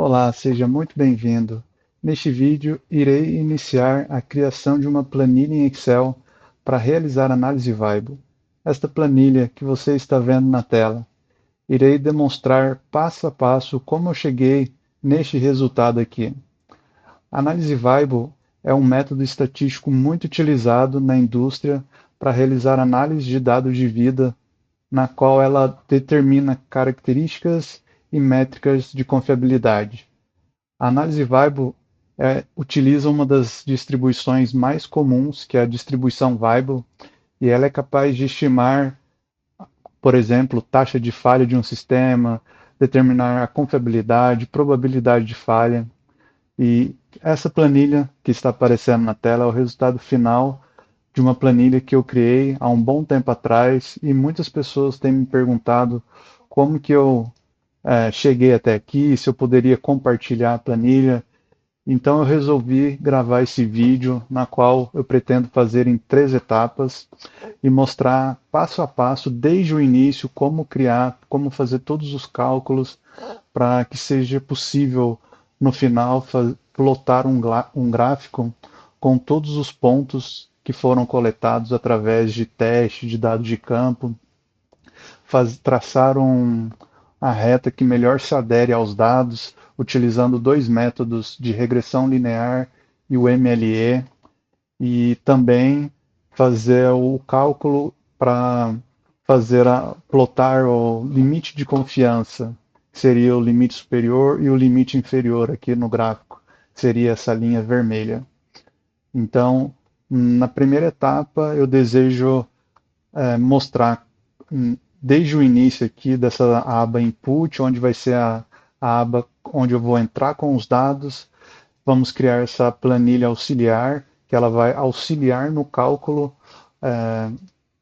Olá, seja muito bem-vindo. Neste vídeo, irei iniciar a criação de uma planilha em Excel para realizar análise Weibull. Esta planilha que você está vendo na tela, irei demonstrar passo a passo como eu cheguei neste resultado aqui. A análise Weibull é um método estatístico muito utilizado na indústria para realizar análise de dados de vida, na qual ela determina características e métricas de confiabilidade. A análise Weibull utiliza uma das distribuições mais comuns, que é a distribuição Weibull, e ela é capaz de estimar, por exemplo, taxa de falha de um sistema, determinar a confiabilidade, probabilidade de falha. E essa planilha que está aparecendo na tela é o resultado final de uma planilha que eu criei há um bom tempo atrás e muitas pessoas têm me perguntado como que eu cheguei até aqui, se eu poderia compartilhar a planilha. Então eu resolvi gravar esse vídeo, na qual eu pretendo fazer em 3 etapas e mostrar passo a passo, desde o início, como criar, como fazer todos os cálculos para que seja possível, no final, plotar um gráfico com todos os pontos que foram coletados através de teste de dados de campo, traçar a reta que melhor se adere aos dados, utilizando dois métodos de regressão linear e o MLE, e também fazer o cálculo para plotar o limite de confiança, que seria o limite superior, e o limite inferior aqui no gráfico, seria essa linha vermelha. Então, na primeira etapa, eu desejo mostrar desde o início aqui dessa aba Input, onde vai ser a aba onde eu vou entrar com os dados. Vamos criar essa planilha auxiliar, que ela vai auxiliar no cálculo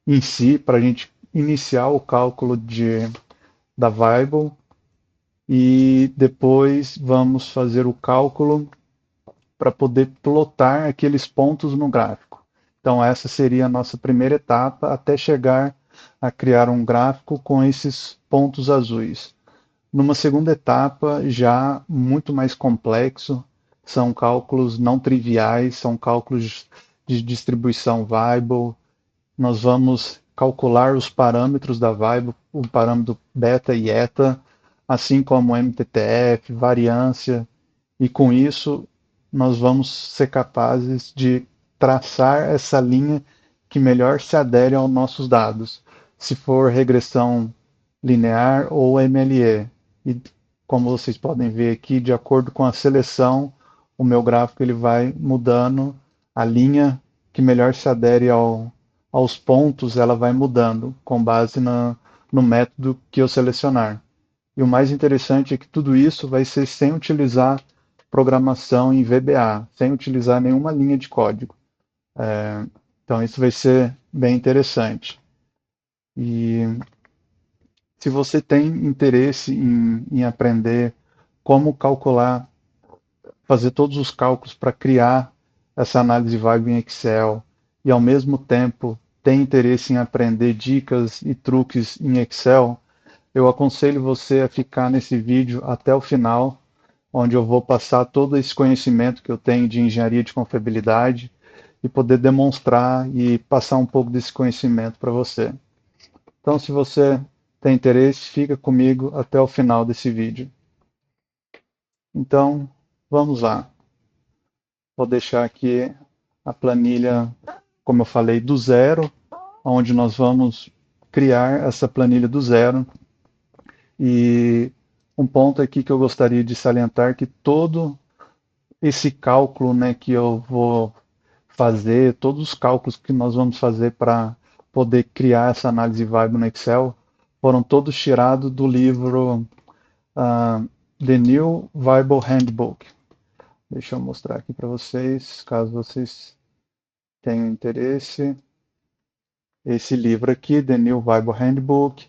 em si, para a gente iniciar o cálculo da Weibull, e depois vamos fazer o cálculo para poder plotar aqueles pontos no gráfico. Então essa seria a nossa primeira etapa, até chegar a criar um gráfico com esses pontos azuis. Numa segunda etapa, já muito mais complexo, são cálculos não triviais, são cálculos de distribuição Weibull. Nós vamos calcular os parâmetros da Weibull, o parâmetro beta e eta, assim como MTTF, variância, e com isso nós vamos ser capazes de traçar essa linha que melhor se adere aos nossos dados, se for regressão linear ou MLE. E como vocês podem ver aqui, de acordo com a seleção, o meu gráfico ele vai mudando, a linha que melhor se adere aos pontos, ela vai mudando com base no método que eu selecionar. E o mais interessante é que tudo isso vai ser sem utilizar programação em VBA, sem utilizar nenhuma linha de código. Então isso vai ser bem interessante. E se você tem interesse em aprender como calcular, fazer todos os cálculos para criar essa análise Weibull em Excel, e ao mesmo tempo tem interesse em aprender dicas e truques em Excel, eu aconselho você a ficar nesse vídeo até o final, onde eu vou passar todo esse conhecimento que eu tenho de engenharia de confiabilidade e poder demonstrar e passar um pouco desse conhecimento para você. Então, se você tem interesse, fica comigo até o final desse vídeo. Então, vamos lá. Vou deixar aqui a planilha, como eu falei, do zero, onde nós vamos criar essa planilha do zero. E um ponto aqui que eu gostaria de salientar, que todo esse cálculo, né, que eu vou fazer, todos os cálculos que nós vamos fazer para poder criar essa análise Weibull no Excel, foram todos tirados do livro The New Weibull Handbook. Deixa eu mostrar aqui para vocês, caso vocês tenham interesse. Esse livro aqui, The New Weibull Handbook,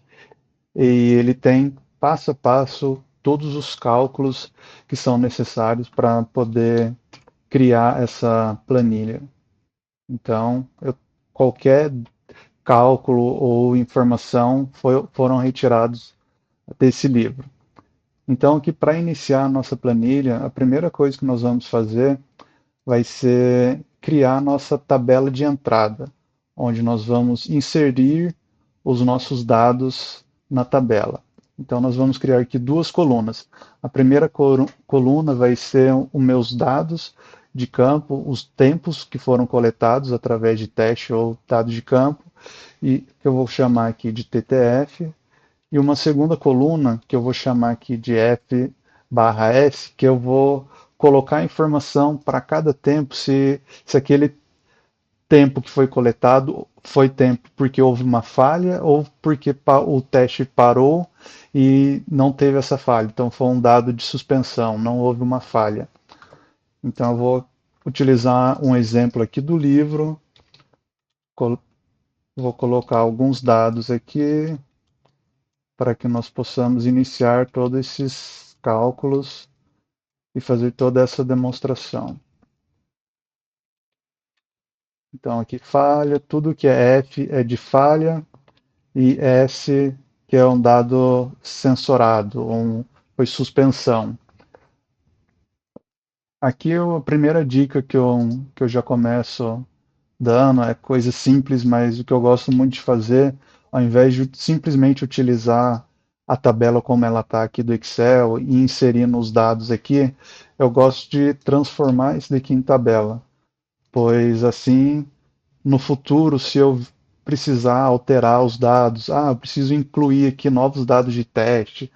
e ele tem passo a passo todos os cálculos que são necessários para poder criar essa planilha. Então, qualquer cálculo ou informação foram retirados desse livro. Então, aqui para iniciar a nossa planilha, a primeira coisa que nós vamos fazer vai ser criar a nossa tabela de entrada, onde nós vamos inserir os nossos dados na tabela. Então, nós vamos criar aqui duas colunas. A primeira coluna vai ser os meus dados de campo, os tempos que foram coletados através de teste ou dados de campo, e que eu vou chamar aqui de TTF, e uma segunda coluna que eu vou chamar aqui de F barra S, que eu vou colocar a informação para cada tempo, se aquele tempo que foi coletado foi tempo porque houve uma falha ou porque o teste parou e não teve essa falha. Então foi um dado de suspensão, não houve uma falha. Então eu vou utilizar um exemplo aqui do livro, vou colocar alguns dados aqui para que nós possamos iniciar todos esses cálculos e fazer toda essa demonstração. Então aqui falha, tudo que é F é de falha e S que é um dado censurado, foi suspensão. Aqui a primeira dica que eu já começo dando é coisa simples, mas o que eu gosto muito de fazer, ao invés de simplesmente utilizar a tabela como ela está aqui do Excel e inserindo os dados aqui, eu gosto de transformar isso daqui em tabela, pois assim, no futuro, se eu precisar alterar os dados, eu preciso incluir aqui novos dados de teste,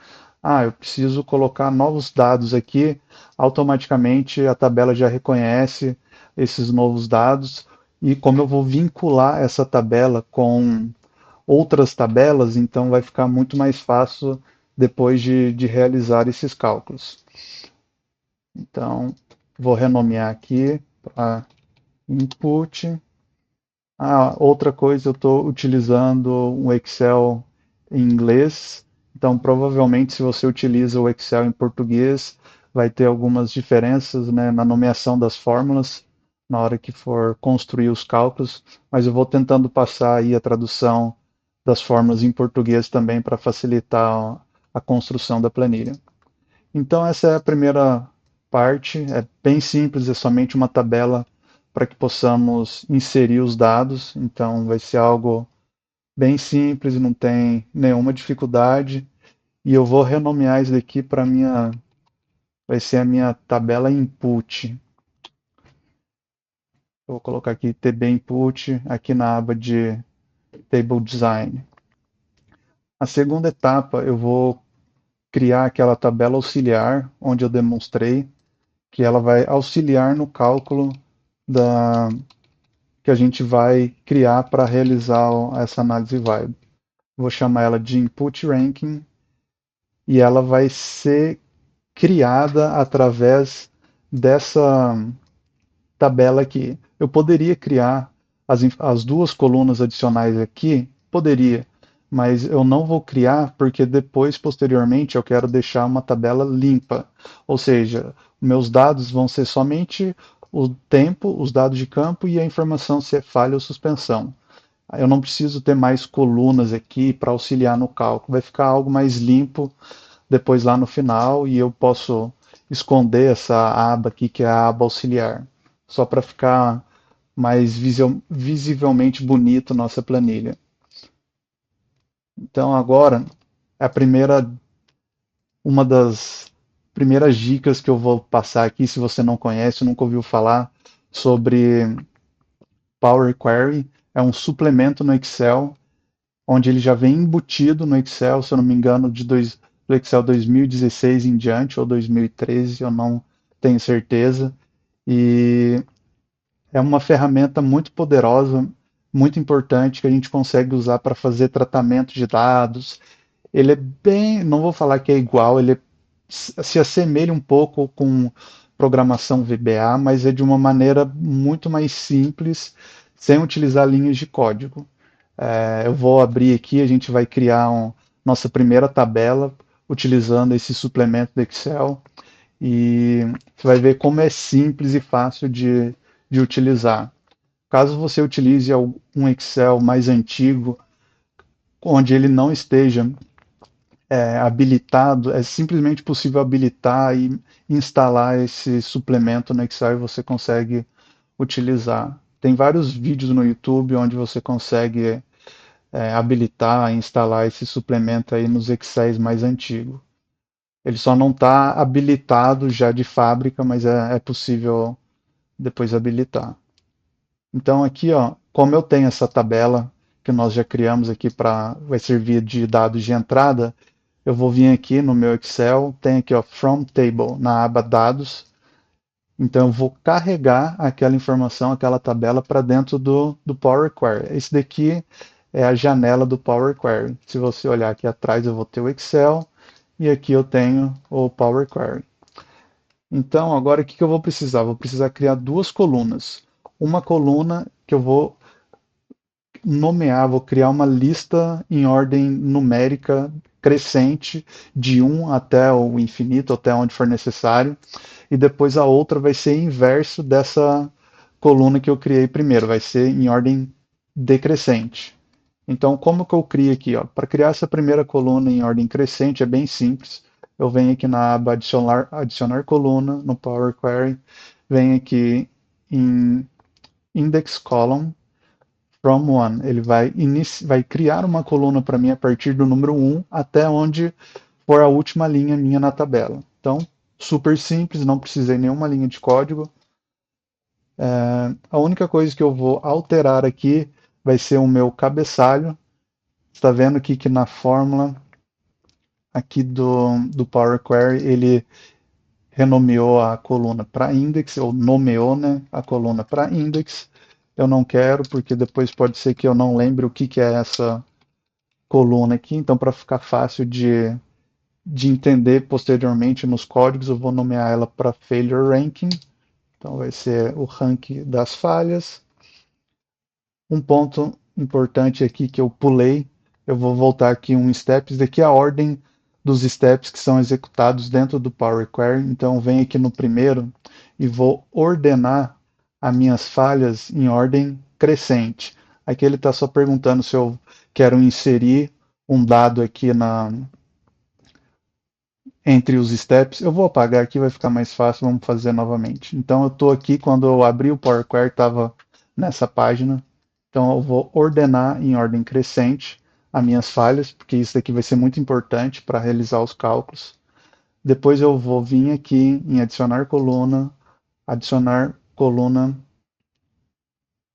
eu preciso colocar novos dados aqui, automaticamente a tabela já reconhece esses novos dados e como eu vou vincular essa tabela com outras tabelas, então vai ficar muito mais fácil depois de realizar esses cálculos. Então, vou renomear aqui para input. Outra coisa, eu estou utilizando um Excel em inglês, então provavelmente se você utiliza o Excel em português, vai ter algumas diferenças, né, na nomeação das fórmulas, na hora que for construir os cálculos, mas eu vou tentando passar aí a tradução das fórmulas em português também para facilitar a construção da planilha. Então essa é a primeira parte, é bem simples, é somente uma tabela para que possamos inserir os dados. Então vai ser algo bem simples, não tem nenhuma dificuldade. E eu vou renomear isso daqui para minha, vai ser a minha tabela input. Eu vou colocar aqui TB input aqui na aba de Table Design. A segunda etapa eu vou criar aquela tabela auxiliar onde eu demonstrei que ela vai auxiliar no cálculo da, que a gente vai criar para realizar essa análise vibe. Vou chamar ela de input ranking e ela vai ser criada através dessa tabela aqui. Eu poderia criar as duas colunas adicionais aqui, poderia, mas eu não vou criar porque depois, posteriormente, eu quero deixar uma tabela limpa. Ou seja, meus dados vão ser somente o tempo, os dados de campo e a informação se é falha ou suspensão. Eu não preciso ter mais colunas aqui para auxiliar no cálculo, vai ficar algo mais limpo depois lá no final e eu posso esconder essa aba aqui que é a aba auxiliar, só para ficar mais visivelmente bonito nossa planilha. Então agora é uma das primeiras dicas que eu vou passar aqui, se você não conhece, nunca ouviu falar sobre Power Query, é um suplemento no Excel, onde ele já vem embutido no Excel, se eu não me engano, do Excel 2016 em diante, ou 2013, eu não tenho certeza. E é uma ferramenta muito poderosa, muito importante, que a gente consegue usar para fazer tratamento de dados. Ele é bem, não vou falar que é igual, ele se assemelha um pouco com programação VBA, mas é de uma maneira muito mais simples, sem utilizar linhas de código. Eu vou abrir aqui, a gente vai criar nossa primeira tabela utilizando esse suplemento do Excel e você vai ver como é simples e fácil de utilizar. Caso você utilize um Excel mais antigo, onde ele não esteja habilitado, é simplesmente possível habilitar e instalar esse suplemento no Excel e você consegue utilizar. Tem vários vídeos no YouTube onde você consegue habilitar e instalar esse suplemento aí nos Excels mais antigos. Ele só não está habilitado já de fábrica, mas é possível depois habilitar. Então aqui, ó, como eu tenho essa tabela que nós já criamos aqui para vai servir de dados de entrada, eu vou vir aqui no meu Excel, tem aqui ó, From Table na aba Dados. Então eu vou carregar aquela informação, aquela tabela para dentro do Power Query. Esse daqui é a janela do Power Query. Se você olhar aqui atrás, eu vou ter o Excel e aqui eu tenho o Power Query. Então, agora o que eu vou precisar? Vou precisar criar duas colunas. Uma coluna que eu vou nomear, vou criar uma lista em ordem numérica crescente, de 1 até o infinito, até onde for necessário, e depois a outra vai ser inverso dessa coluna que eu criei primeiro, vai ser em ordem decrescente. Então, como que eu crio aqui? Para criar essa primeira coluna em ordem crescente é bem simples. Eu venho aqui na aba adicionar coluna no Power Query, venho aqui em Index Column from 1. Ele vai criar uma coluna para mim a partir do número 1 até onde for a última linha minha na tabela. Então, super simples, não precisei nenhuma linha de código. A única coisa que eu vou alterar aqui vai ser o meu cabeçalho. Está vendo aqui que na fórmula aqui do Power Query ele renomeou a coluna para index, ou nomeou, né, a coluna para index. Eu não quero, porque depois pode ser que eu não lembre o que é essa coluna aqui. Então, para ficar fácil de entender posteriormente nos códigos, eu vou nomear ela para Failure Ranking. Então, vai ser o ranking das falhas. Um ponto importante aqui que eu pulei, eu vou voltar aqui um step, isso daqui é a ordem dos steps que são executados dentro do Power Query. Então, venho aqui no primeiro e vou ordenar as minhas falhas em ordem crescente. Aqui ele está só perguntando se eu quero inserir um dado aqui entre os steps. Eu vou apagar aqui, vai ficar mais fácil, vamos fazer novamente. Então eu estou aqui, quando eu abri o Power Query, estava nessa página. Então eu vou ordenar em ordem crescente as minhas falhas, porque isso aqui vai ser muito importante para realizar os cálculos. Depois eu vou vir aqui em adicionar coluna,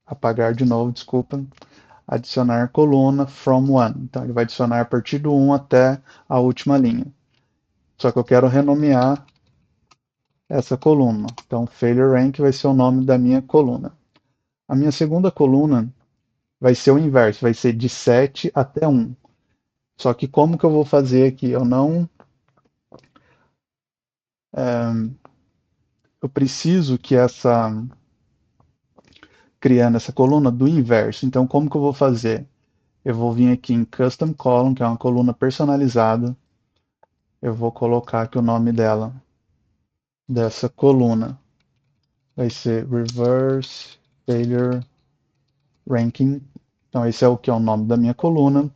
apagar de novo, desculpa, adicionar coluna from 1. Então ele vai adicionar a partir do 1 até a última linha. Só que eu quero renomear essa coluna. Então, failure rank vai ser o nome da minha coluna. A minha segunda coluna vai ser o inverso, vai ser de 7 até 1. Só que como que eu vou fazer aqui? Eu preciso que criando essa coluna do inverso. Então, como que eu vou fazer? Eu vou vir aqui em Custom Column, que é uma coluna personalizada. Eu vou colocar aqui o nome dessa coluna. Vai ser Reverse Failure Ranking. Então, esse é o que é o nome da minha coluna.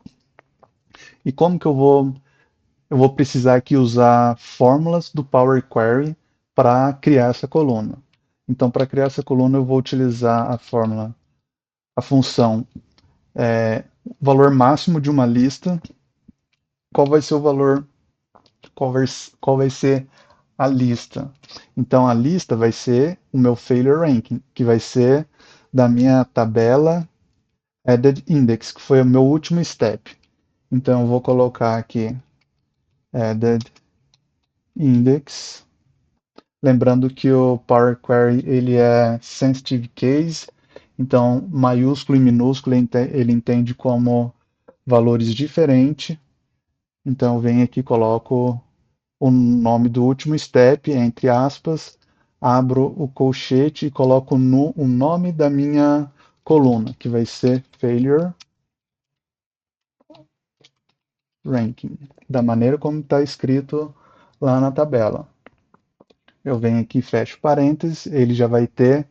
E como que eu vou precisar aqui usar fórmulas do Power Query para criar essa coluna. Então, para criar essa coluna, eu vou utilizar a função valor máximo de uma lista. Qual vai ser o valor, qual vai ser a lista? Então, a lista vai ser o meu failure ranking, que vai ser da minha tabela added index, que foi o meu último step. Então, eu vou colocar aqui added index. Lembrando que o Power Query ele é sensitive case, então maiúsculo e minúsculo ele entende como valores diferentes. Então, venho aqui, coloco o nome do último step, entre aspas, abro o colchete e coloco o nome da minha coluna, que vai ser Failure Ranking, da maneira como está escrito lá na tabela. Eu venho aqui, fecho parênteses, ele já vai ter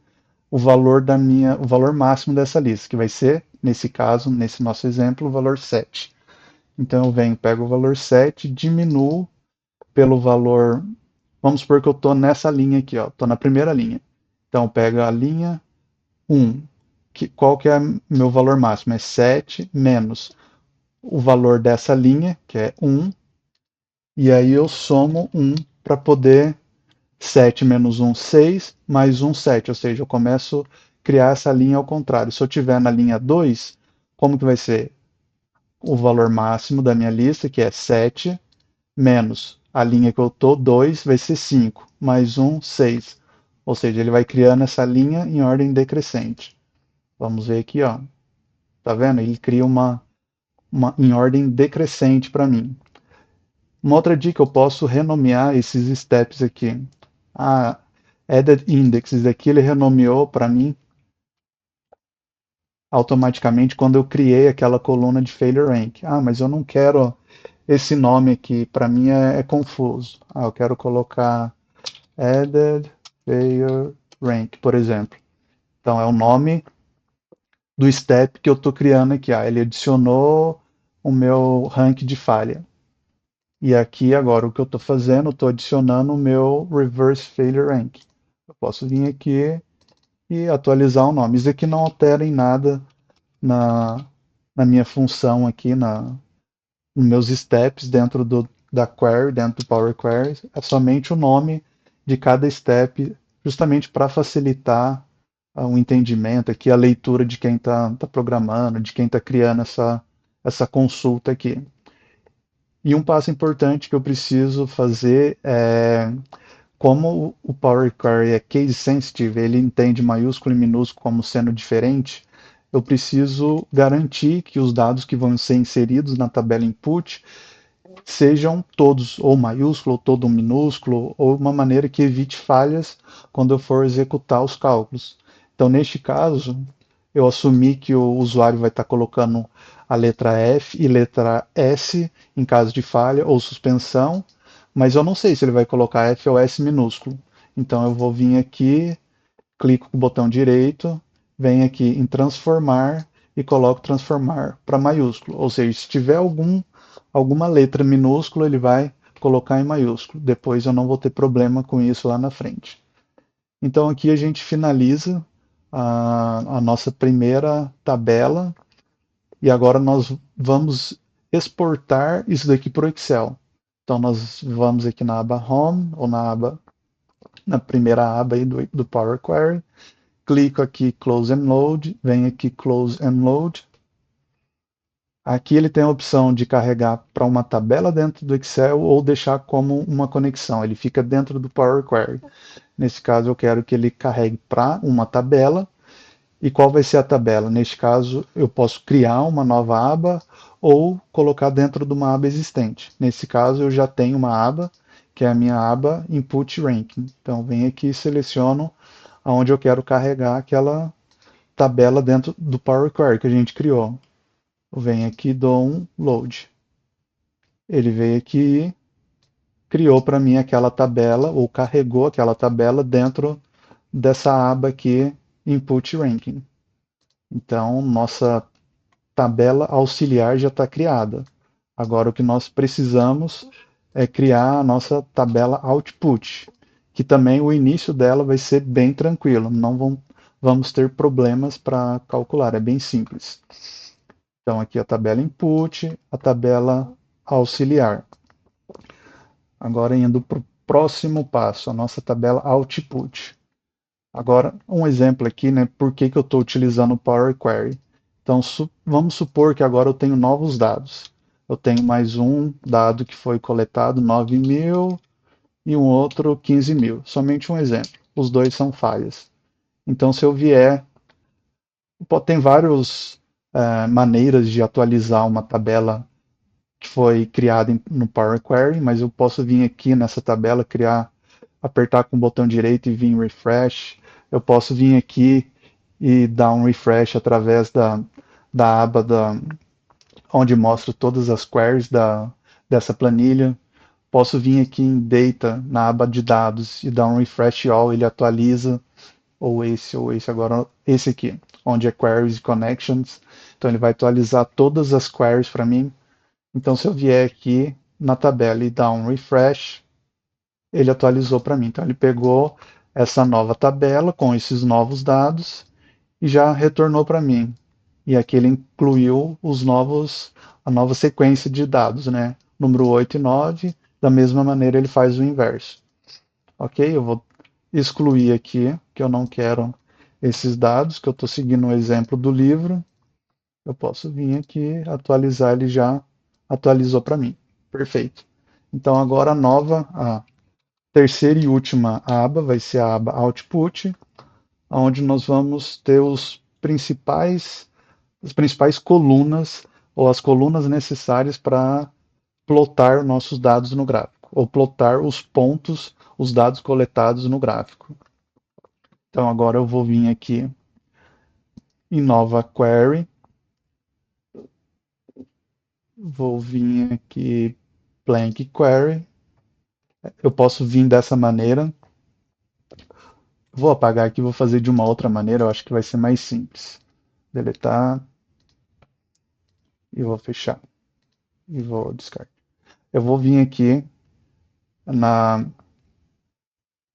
o valor o valor máximo dessa lista, que vai ser, nesse caso, nesse nosso exemplo, o valor 7. Então eu venho, pego o valor 7, diminuo pelo valor. Vamos supor que eu estou nessa linha aqui, ó, estou na primeira linha. Então pego a linha 1. Qual que é meu valor máximo? É 7 menos o valor dessa linha, que é 1, e aí eu somo 1 para poder 7 menos 1, 6, mais 1, 7, ou seja, eu começo a criar essa linha ao contrário. Se eu tiver na linha 2, como que vai ser? O valor máximo da minha lista, que é 7, menos a linha que eu estou, 2, vai ser 5, mais 1, 6. Ou seja, ele vai criando essa linha em ordem decrescente. Vamos ver aqui, ó. Tá vendo? Ele cria uma em ordem decrescente para mim. Uma outra dica, eu posso renomear esses steps aqui. A added indexes aqui ele renomeou para mim automaticamente quando eu criei aquela coluna de failure rank. Ah, mas eu não quero esse nome aqui, para mim é confuso. Ah, eu quero colocar added failure rank, por exemplo. Então é o nome do step que eu estou criando aqui. Ah, ele adicionou o meu rank de falha. E aqui agora o que eu estou fazendo, eu estou adicionando o meu reverse failure rank. Eu posso vir aqui e atualizar o nome. Isso aqui não altera em nada na, na minha função aqui, nos meus steps dentro da query, dentro do Power Query. É somente o nome de cada step, justamente para facilitar o entendimento aqui, a leitura de quem está programando, de quem está criando essa consulta aqui. E um passo importante que eu preciso fazer é, como o Power Query é case sensitive, ele entende maiúsculo e minúsculo como sendo diferente, eu preciso garantir que os dados que vão ser inseridos na tabela input sejam todos ou maiúsculo ou todo minúsculo, ou uma maneira que evite falhas quando eu for executar os cálculos. Então, neste caso, eu assumi que o usuário vai estar colocando a letra F e letra S em caso de falha ou suspensão, mas eu não sei se ele vai colocar F ou S minúsculo. Então eu vou vir aqui, clico com o botão direito, venho aqui em transformar e coloco transformar para maiúsculo. Ou seja, se tiver alguma letra minúscula, ele vai colocar em maiúsculo. Depois eu não vou ter problema com isso lá na frente. Então aqui a gente finaliza a nossa primeira tabela e agora nós vamos exportar isso daqui para o Excel. Então nós vamos aqui na aba Home ou na primeira aba aí do Power Query, clico aqui Close and Load, venho aqui Close and Load. Aqui ele tem a opção de carregar para uma tabela dentro do Excel ou deixar como uma conexão. Ele fica dentro do Power Query. Nesse caso, eu quero que ele carregue para uma tabela. E qual vai ser a tabela? Neste caso, eu posso criar uma nova aba ou colocar dentro de uma aba existente. Nesse caso, eu já tenho uma aba, que é a minha aba Input Ranking. Então, venho aqui e seleciono aonde eu quero carregar aquela tabela dentro do Power Query que a gente criou. Eu venho aqui e dou um load. Ele veio aqui, criou para mim aquela tabela, ou carregou aquela tabela dentro dessa aba aqui, Input Ranking. Então, nossa tabela auxiliar já está criada. Agora, o que nós precisamos é criar a nossa tabela Output, que também o início dela vai ser bem tranquilo, não vamos ter problemas para calcular, é bem simples. Então, aqui a tabela Input, a tabela auxiliar. Agora, indo para o próximo passo, a nossa tabela Output. Agora, um exemplo aqui, né? Por que eu estou utilizando o Power Query? Então, vamos supor que agora eu tenho novos dados. Eu tenho mais um dado que foi coletado, 9.000, e um outro, 15.000. Somente um exemplo. Os dois são falhas. Então, se eu vier... Tem várias maneiras de atualizar uma tabela que foi criada no Power Query, mas eu posso vir aqui nessa tabela, apertar com o botão direito e vir em refresh. Eu posso vir aqui e dar um refresh através da aba onde mostra todas as queries dessa planilha. Posso vir aqui em Data, na aba de dados, e dar um refresh all, ele atualiza, ou esse agora, esse aqui, onde é Queries e Connections. Então ele vai atualizar todas as queries para mim. Então, se eu vier aqui na tabela e dar um refresh, ele atualizou para mim. Então, ele pegou essa nova tabela com esses novos dados e já retornou para mim. E aqui ele incluiu a nova sequência de dados, né? Número 8 e 9. Da mesma maneira, ele faz o inverso. Ok? Eu vou excluir aqui, que eu não quero esses dados, que eu estou seguindo o exemplo do livro. Eu posso vir aqui, atualizar, ele já atualizou para mim. Perfeito. Então agora a terceira e última aba vai ser a aba Output, onde nós vamos ter as principais colunas ou as colunas necessárias para plotar nossos dados no gráfico, ou plotar os pontos, os dados coletados no gráfico. Então agora eu vou vir aqui em nova query, vou vir aqui blank query, eu posso vir dessa maneira, vou apagar aqui, vou fazer de uma outra maneira, eu acho que vai ser mais simples. Deletar e vou fechar e vou descartar. Eu vou vir aqui na,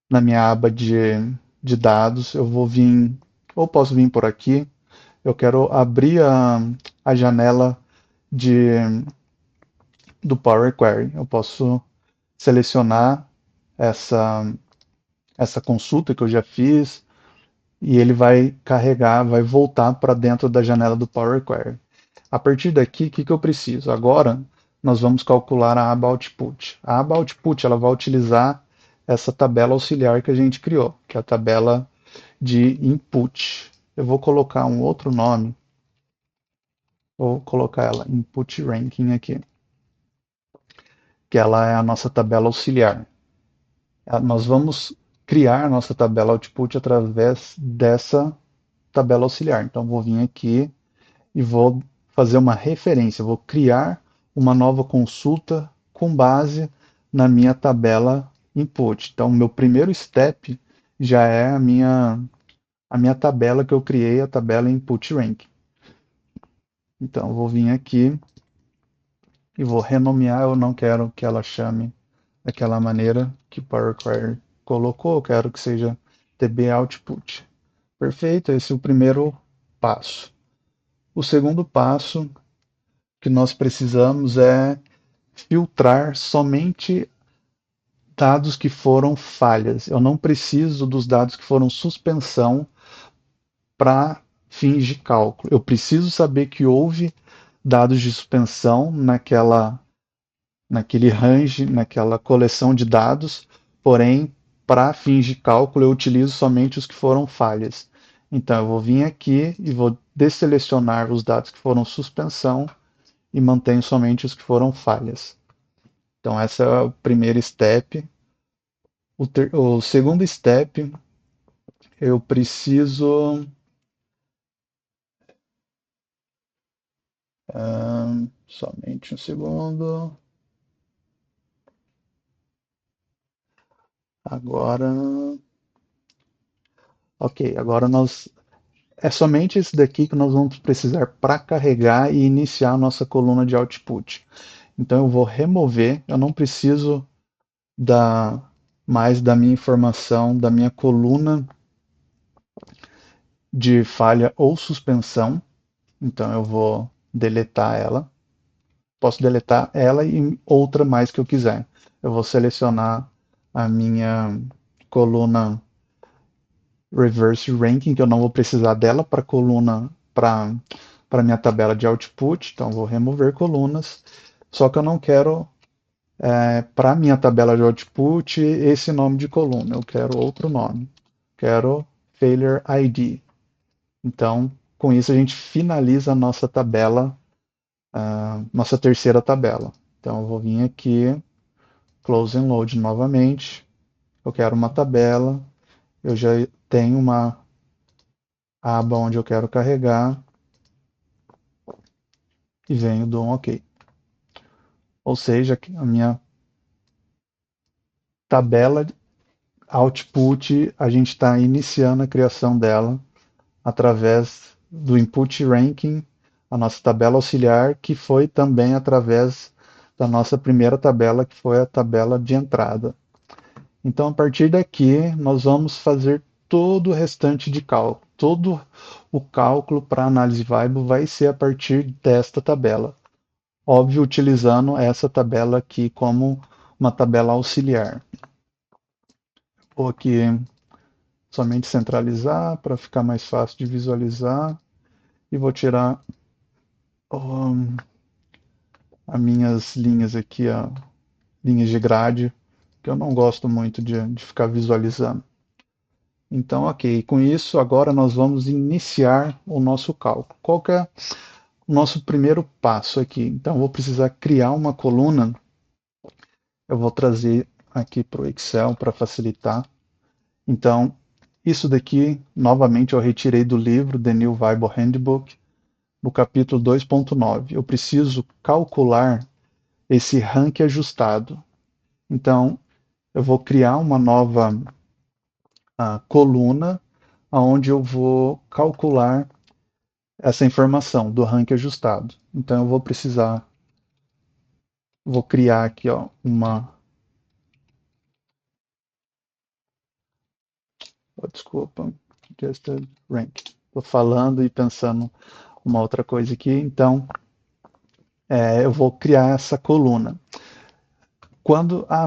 na minha aba de dados, eu vou vir, ou posso vir por aqui, eu quero abrir a janela de, do Power Query. Eu posso selecionar essa, essa consulta que eu já fiz e ele vai carregar, vai voltar para dentro da janela do Power Query. A partir daqui, o que eu preciso? Agora, nós vamos calcular a aba Output. A aba Output ela vai utilizar essa tabela auxiliar que a gente criou, que é a tabela de input. Eu vou colocar um outro nome, vou colocar ela input ranking aqui, que ela é a nossa tabela auxiliar. Nós vamos criar a nossa tabela output através dessa tabela auxiliar. Então, vou vir aqui e vou fazer uma referência, vou criar uma nova consulta com base na minha tabela input. Então, meu primeiro step já é a minha tabela que eu criei, a tabela input rank. Então, eu vou vir aqui e vou renomear, eu não quero que ela chame daquela maneira que o Power Query colocou, eu quero que seja TB Output. Perfeito, esse é o primeiro passo. O segundo passo que nós precisamos é filtrar somente dados que foram falhas. Eu não preciso dos dados que foram suspensão para fins de cálculo. Eu preciso saber que houve dados de suspensão naquele range, naquela coleção de dados, porém, para fins de cálculo, eu utilizo somente os que foram falhas. Então, eu vou vir aqui e vou desselecionar os dados que foram suspensão e mantenho somente os que foram falhas. Então, essa é o primeiro step. O segundo step, eu preciso. Somente um segundo. Agora. Ok, agora nós. É somente esse daqui que nós vamos precisar para carregar e iniciar a nossa coluna de output. Então eu vou remover, eu não preciso da, mais da minha informação, da minha coluna de falha ou suspensão. Então eu vou deletar ela. Posso deletar ela e outra mais que eu quiser. Eu vou selecionar a minha coluna reverse ranking, que eu não vou precisar dela para coluna, para minha tabela de output. Então vou remover colunas. Só que eu não quero para minha tabela de output esse nome de coluna. Eu quero outro nome. Quero failure ID. Então, com isso a gente finaliza a nossa tabela, nossa terceira tabela. Então, eu vou vir aqui, close and load novamente. Eu quero uma tabela. Eu já tenho uma aba onde eu quero carregar e venho do OK. Ou seja, a minha tabela output, a gente está iniciando a criação dela através do input ranking a nossa tabela auxiliar, que foi também através da nossa primeira tabela, que foi a tabela de entrada. Então, a partir daqui, nós vamos fazer todo o restante de cálculo. Todo o cálculo para análise Weibull vai ser a partir desta tabela. Óbvio, utilizando essa tabela aqui como uma tabela auxiliar. Vou aqui somente centralizar para ficar mais fácil de visualizar e vou tirar as minhas linhas aqui, linhas de grade, que eu não gosto muito de ficar visualizando. Então, ok, com isso agora nós vamos iniciar o nosso cálculo. Qual que é o nosso primeiro passo aqui? Então, eu vou precisar criar uma coluna. Eu vou trazer aqui para o Excel para facilitar. Então, isso daqui, novamente, eu retirei do livro The New Weibull Handbook, no capítulo 2.9. Eu preciso calcular esse rank ajustado. Então, eu vou criar uma nova coluna, onde eu vou calcular essa informação do rank ajustado. Então, eu vou criar aqui desculpa, just a rank. Estou falando e pensando uma outra coisa aqui, então eu vou criar essa coluna.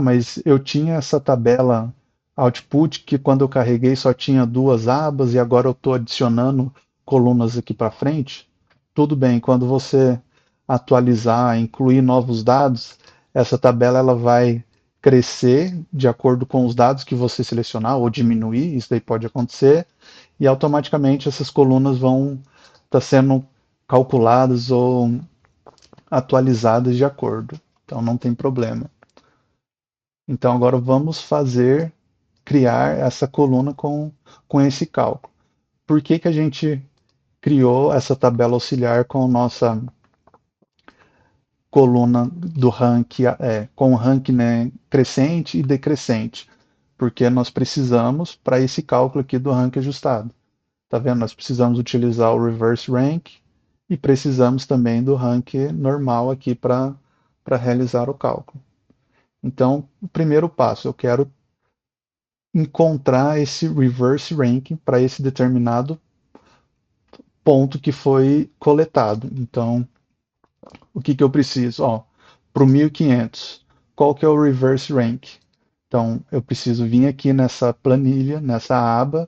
Mas eu tinha essa tabela output que quando eu carreguei só tinha duas abas e agora eu estou adicionando colunas aqui para frente. Tudo bem, quando você atualizar, incluir novos dados, essa tabela ela vai crescer de acordo com os dados que você selecionar ou diminuir, isso daí pode acontecer, e automaticamente essas colunas vão estar sendo calculadas ou atualizadas de acordo. Então não tem problema. Então agora vamos criar essa coluna com esse cálculo. Por que que a gente criou essa tabela auxiliar com nossa coluna do rank, com o rank, né, crescente e decrescente? Porque nós precisamos, para esse cálculo aqui do rank ajustado. Tá vendo? Nós precisamos utilizar o reverse rank e precisamos também do rank normal aqui para realizar o cálculo. Então, o primeiro passo, eu quero encontrar esse reverse ranking para esse determinado ponto que foi coletado. Então, o que que eu preciso? Para o 1500, qual que é o reverse rank? Então, eu preciso vir aqui nessa planilha, nessa aba,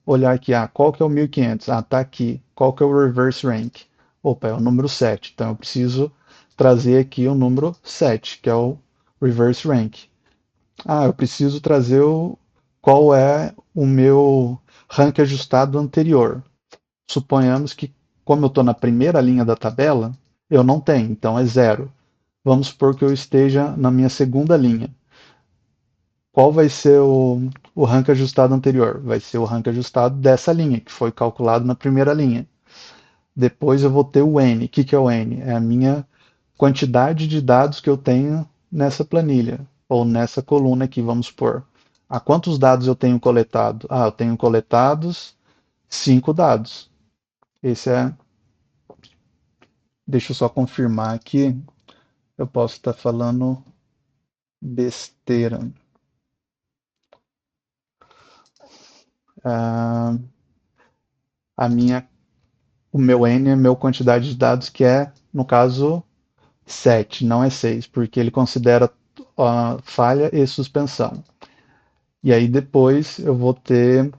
olhar aqui, qual que é o 1500? Tá aqui. Qual que é o reverse rank? Opa, é o número 7. Então, eu preciso trazer aqui o número 7, que é o reverse rank. Eu preciso trazer qual é o meu rank ajustado anterior. Suponhamos que, como eu estou na primeira linha da tabela, eu não tenho, então é 0. Vamos supor que eu esteja na minha segunda linha. Qual vai ser o rank ajustado anterior? Vai ser o rank ajustado dessa linha, que foi calculado na primeira linha. Depois eu vou ter o N. O que que é o N? É a minha quantidade de dados que eu tenho nessa planilha, ou nessa coluna aqui, vamos supor. Quantos dados eu tenho coletado? Eu tenho coletados 5 dados. Esse é. Deixa eu só confirmar aqui. Eu posso estar falando besteira. Ah, o meu N é a minha quantidade de dados, que é, no caso, 7, não é 6, porque ele considera falha e suspensão. E aí depois eu vou ter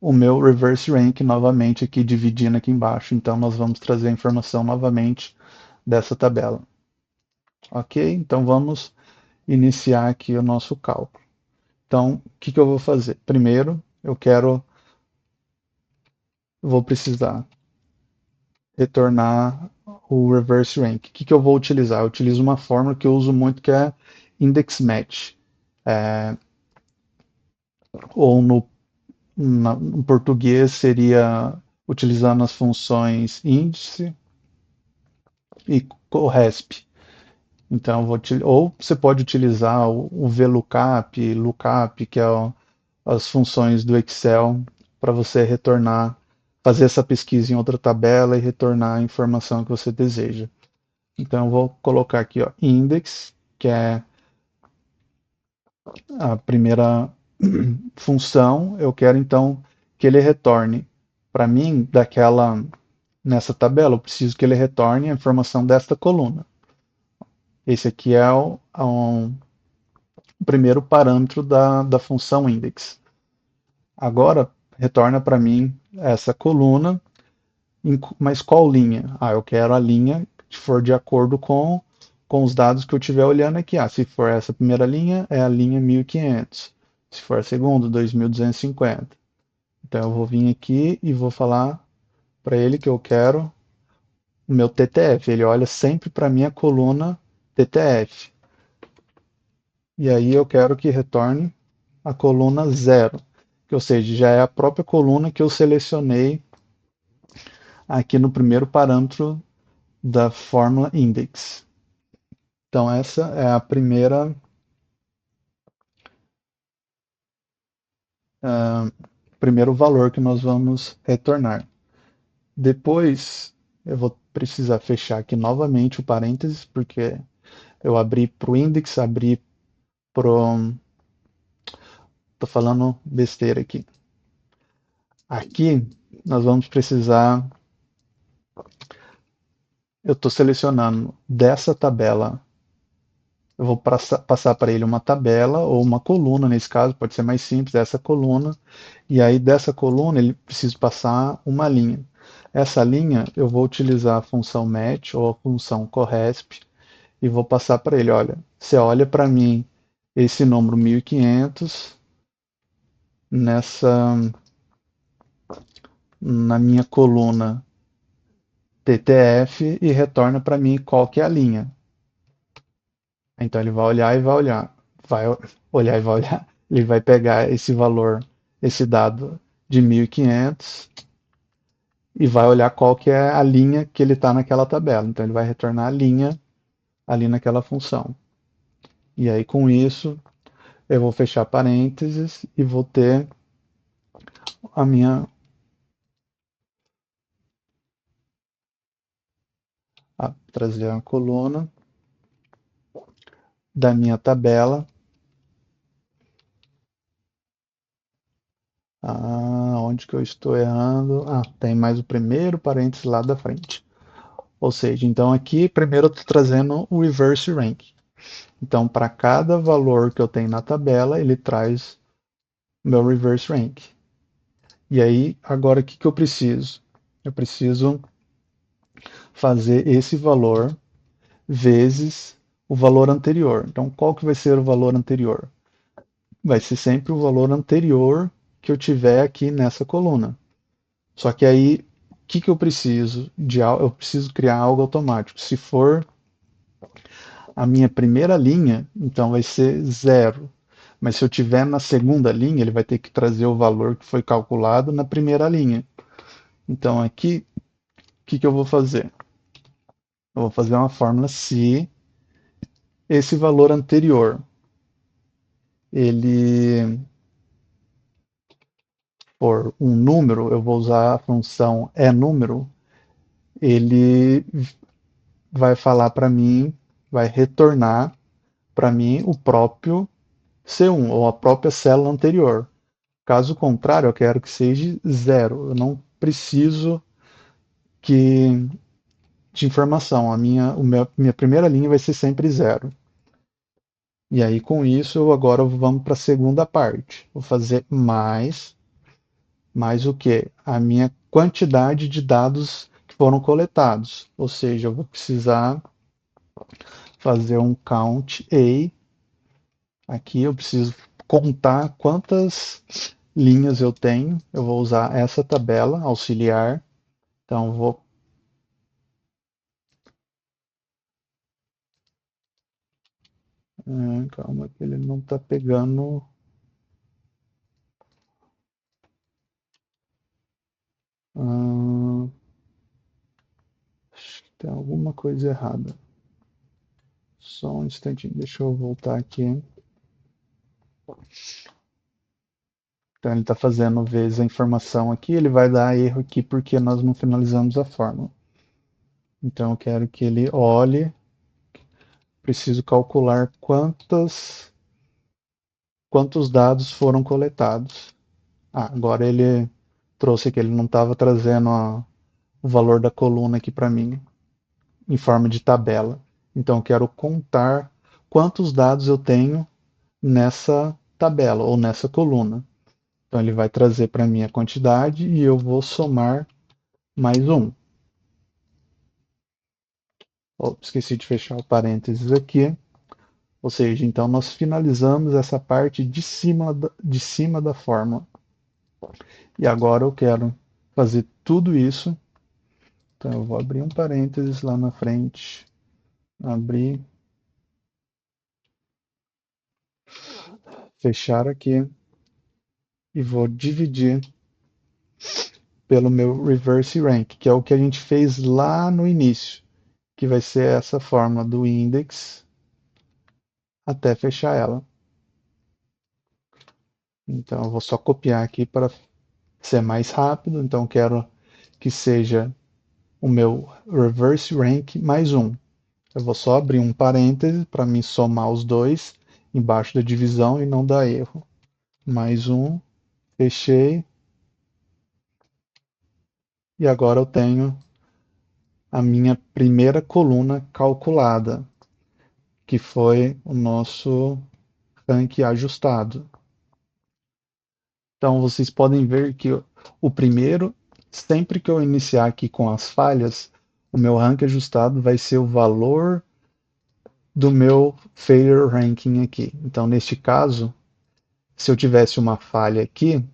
o meu reverse rank novamente aqui, dividindo aqui embaixo. Então nós vamos trazer a informação novamente dessa tabela. Ok? Então vamos iniciar aqui o nosso cálculo. Então, o que que eu vou fazer? Primeiro, vou precisar retornar o reverse rank. O que que eu vou utilizar? Eu utilizo uma fórmula que eu uso muito, que é index match. Ou no português seria utilizando as funções índice e corresp. Então, ou você pode utilizar o VLOOKUP, lookup, que é as funções do Excel, para você retornar fazer essa pesquisa em outra tabela e retornar a informação que você deseja. Então eu vou colocar aqui, ó, index, que é a primeira função. Eu quero então que ele retorne para mim daquela nessa tabela. Eu preciso que ele retorne a informação desta coluna. Esse aqui é o primeiro parâmetro da função index. Agora retorna para mim essa coluna, mas qual linha? Eu quero a linha que for de acordo com os dados que eu estiver olhando aqui. Se for essa primeira linha, é a linha 1500. Se for a segunda, 2250. Então eu vou vir aqui e vou falar para ele que eu quero o meu TTF. Ele olha sempre para a minha coluna TTF. E aí eu quero que retorne a coluna zero, ou seja, já é a própria coluna que eu selecionei aqui no primeiro parâmetro da fórmula index. Então essa é a primeiro valor que nós vamos retornar. Depois eu vou precisar fechar aqui novamente o parênteses, porque eu abri para o index, abri para o... Estou falando besteira aqui. Aqui nós vamos precisar... Eu estou selecionando dessa tabela, eu vou passar para ele uma tabela ou uma coluna, nesse caso, pode ser mais simples, essa coluna, e aí dessa coluna ele precisa passar uma linha. Essa linha eu vou utilizar a função match ou a função corresp e vou passar para ele, olha, você olha para mim esse número 1500 nessa na minha coluna TTF e retorna para mim qual que é a linha. Então ele vai olhar e vai olhar e vai olhar, ele vai pegar esse valor, esse dado de 1500 e vai olhar qual que é a linha que ele está naquela tabela. Então ele vai retornar a linha ali naquela função. E aí com isso eu vou fechar parênteses e vou ter a minha trazer a coluna da minha tabela. Onde que eu estou errando? Tem mais o primeiro parênteses lá da frente. Ou seja, então aqui primeiro eu estou trazendo o reverse rank. Então, para cada valor que eu tenho na tabela, ele traz meu reverse rank. E aí, agora o que, que eu preciso? Eu preciso fazer esse valor vezes o valor anterior. Então, qual que vai ser o valor anterior? Vai ser sempre o valor anterior que eu tiver aqui nessa coluna. Só que aí, o que, que eu preciso? Eu preciso criar algo automático. Se for a minha primeira linha, então vai ser zero. Mas se eu tiver na segunda linha, ele vai ter que trazer o valor que foi calculado na primeira linha. Então aqui, o que, que eu vou fazer? Eu vou fazer uma fórmula se esse valor anterior ele for um número, eu vou usar a função número, ele vai falar para mim, vai retornar para mim o próprio C1 ou a própria célula anterior. Caso contrário, eu quero que seja zero. Eu não preciso que de informação. Minha primeira linha vai ser sempre zero. E aí, com isso, agora vamos para a segunda parte. Vou fazer mais o que? A minha quantidade de dados que foram coletados. Ou seja, eu vou precisar fazer um count A. Aqui eu preciso contar quantas linhas eu tenho. Eu vou usar essa tabela auxiliar. Então, vou calma que ele não está pegando. Hum, Tem alguma coisa errada. Só um instantinho, deixa eu voltar aqui. Então ele está fazendo vezes a informação aqui, ele vai dar erro aqui porque nós não finalizamos a fórmula. Então eu quero que ele olhe, preciso calcular quantos dados foram coletados. Agora ele trouxe aqui, ele não estava trazendo o valor da coluna aqui para mim em forma de tabela. Então eu quero contar quantos dados eu tenho nessa tabela ou nessa coluna. Então ele vai trazer para mim a quantidade e eu vou somar mais um. Esqueci de fechar o parênteses aqui. Ou seja, então nós finalizamos essa parte de cima da fórmula. E agora eu quero fazer tudo isso. Então eu vou abrir um parênteses lá na frente, abrir, fechar aqui e vou dividir pelo meu reverse rank, que é o que a gente fez lá no início, que vai ser essa fórmula do index até fechar ela. Então eu vou só copiar aqui para ser mais rápido. Então quero que seja o meu reverse rank mais um. Eu vou só abrir um parêntese para me somar os dois embaixo da divisão e não dar erro. Mais um, fechei. E agora eu tenho a minha primeira coluna calculada, que foi o nosso rank ajustado. Então vocês podem ver que o primeiro, sempre que eu iniciar aqui com as falhas, o meu rank ajustado vai ser o valor do meu failure ranking aqui. Então neste caso, se eu tivesse uma falha aqui,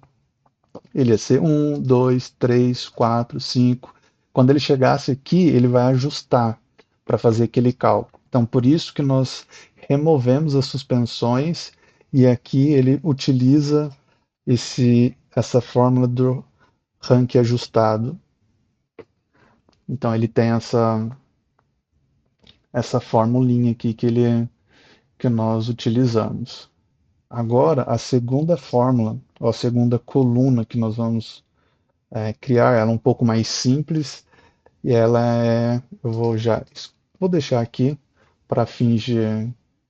ele ia ser 1, 2, 3, 4, 5. Quando ele chegasse aqui, ele vai ajustar para fazer aquele cálculo. Então, por isso que nós removemos as suspensões e aqui ele utiliza essa fórmula do rank ajustado. Então, ele tem essa formulinha aqui que nós utilizamos. Agora, a segunda fórmula, ou a segunda coluna que nós vamos criar, ela é um pouco mais simples e vou deixar aqui para fins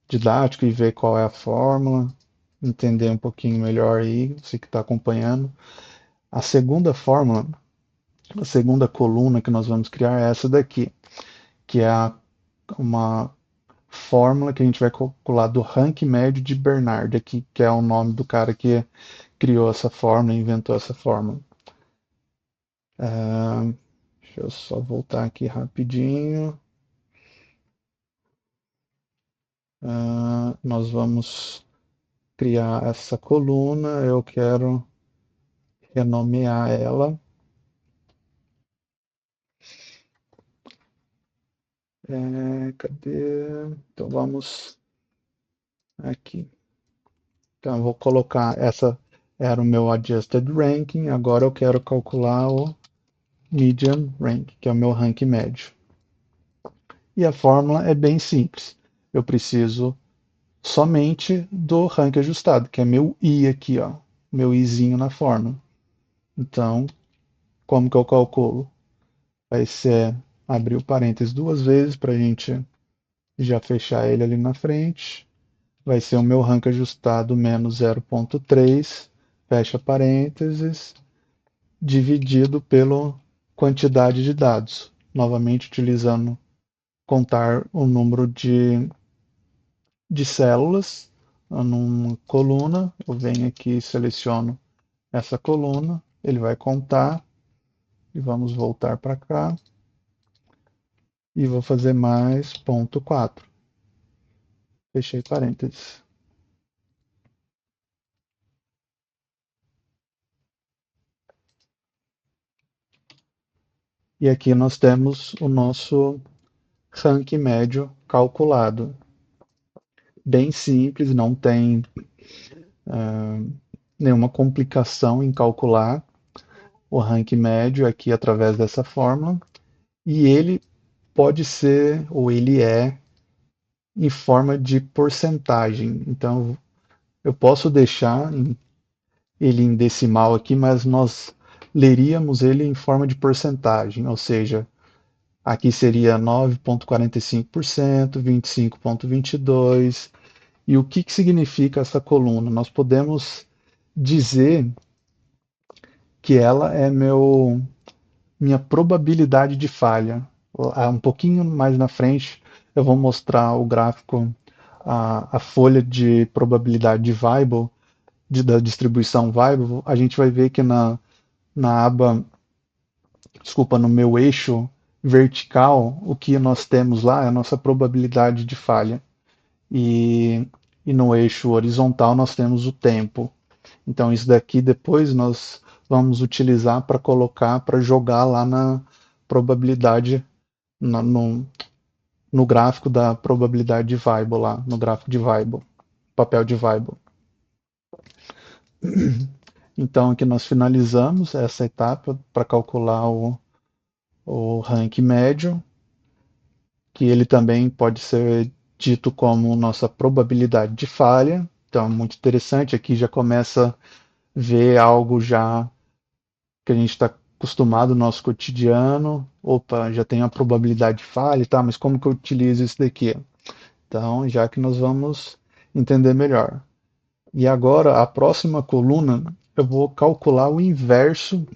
didático e ver qual é a fórmula, entender um pouquinho melhor aí, você que está acompanhando. A segunda fórmula, a segunda coluna que nós vamos criar é essa daqui, que é uma fórmula que a gente vai calcular do rank médio de Bernard, aqui, que é o nome do cara que criou essa fórmula, inventou essa fórmula. Deixa eu só voltar aqui rapidinho. Nós vamos criar essa coluna. Eu quero renomear ela. Cadê? Então vamos aqui. Então eu vou colocar essa. Era o meu adjusted ranking. Agora eu quero calcular o median rank, que é o meu rank médio. E a fórmula é bem simples. Eu preciso somente do rank ajustado, que é meu I aqui, ó, meu Izinho na fórmula. Então, como que eu calculo? Vai ser abrir o parênteses duas vezes para a gente já fechar ele ali na frente. Vai ser o meu rank ajustado menos 0,3, fecha parênteses, dividido pela quantidade de dados. Novamente utilizando contar o número de células numa coluna. Eu venho aqui e seleciono essa coluna, ele vai contar e vamos voltar para cá e vou fazer mais ponto 4. Fechei parênteses. E aqui nós temos o nosso rank médio calculado. Bem simples, não tem nenhuma complicação em calcular o rank médio aqui através dessa fórmula. E ele pode ser, ou ele é, em forma de porcentagem. Então, eu posso deixar ele em decimal aqui, mas nós leríamos ele em forma de porcentagem, ou seja, aqui seria 9,45%, 25,22%. E o que significa essa coluna? Nós podemos dizer que ela é minha probabilidade de falha. Um pouquinho mais na frente eu vou mostrar o gráfico, a folha de probabilidade de Weibull, da distribuição Weibull. A gente vai ver que na aba, desculpa, no meu eixo vertical, o que nós temos lá é a nossa probabilidade de falha. E, e no eixo horizontal nós temos o tempo. Então isso daqui depois nós vamos utilizar para colocar, para jogar lá na probabilidade, no gráfico da probabilidade de Weibull lá, no gráfico de Weibull, papel de Weibull. Então aqui nós finalizamos essa etapa para calcular o rank médio, que ele também pode ser dito como nossa probabilidade de falha. Então, muito interessante, aqui já começa a ver algo já que a gente está acostumado no nosso cotidiano. Opa, já tem a probabilidade de falha, tá? Mas como que eu utilizo isso daqui? Então, já que nós vamos entender melhor. E agora, a próxima coluna, eu vou calcular o inverso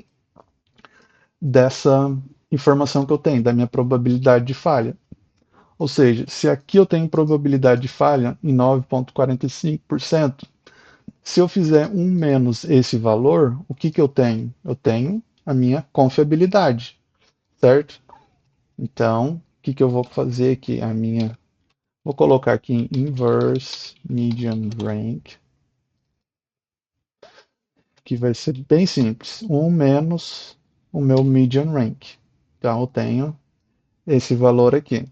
dessa informação que eu tenho, da minha probabilidade de falha. Ou seja, se aqui eu tenho probabilidade de falha em 9,45%, se eu fizer um menos esse valor, o que eu tenho? Eu tenho a minha confiabilidade, certo? Então, o que eu vou fazer aqui? Vou colocar aqui em inverse median rank, que vai ser bem simples. Um menos o meu median rank. Então, eu tenho esse valor aqui,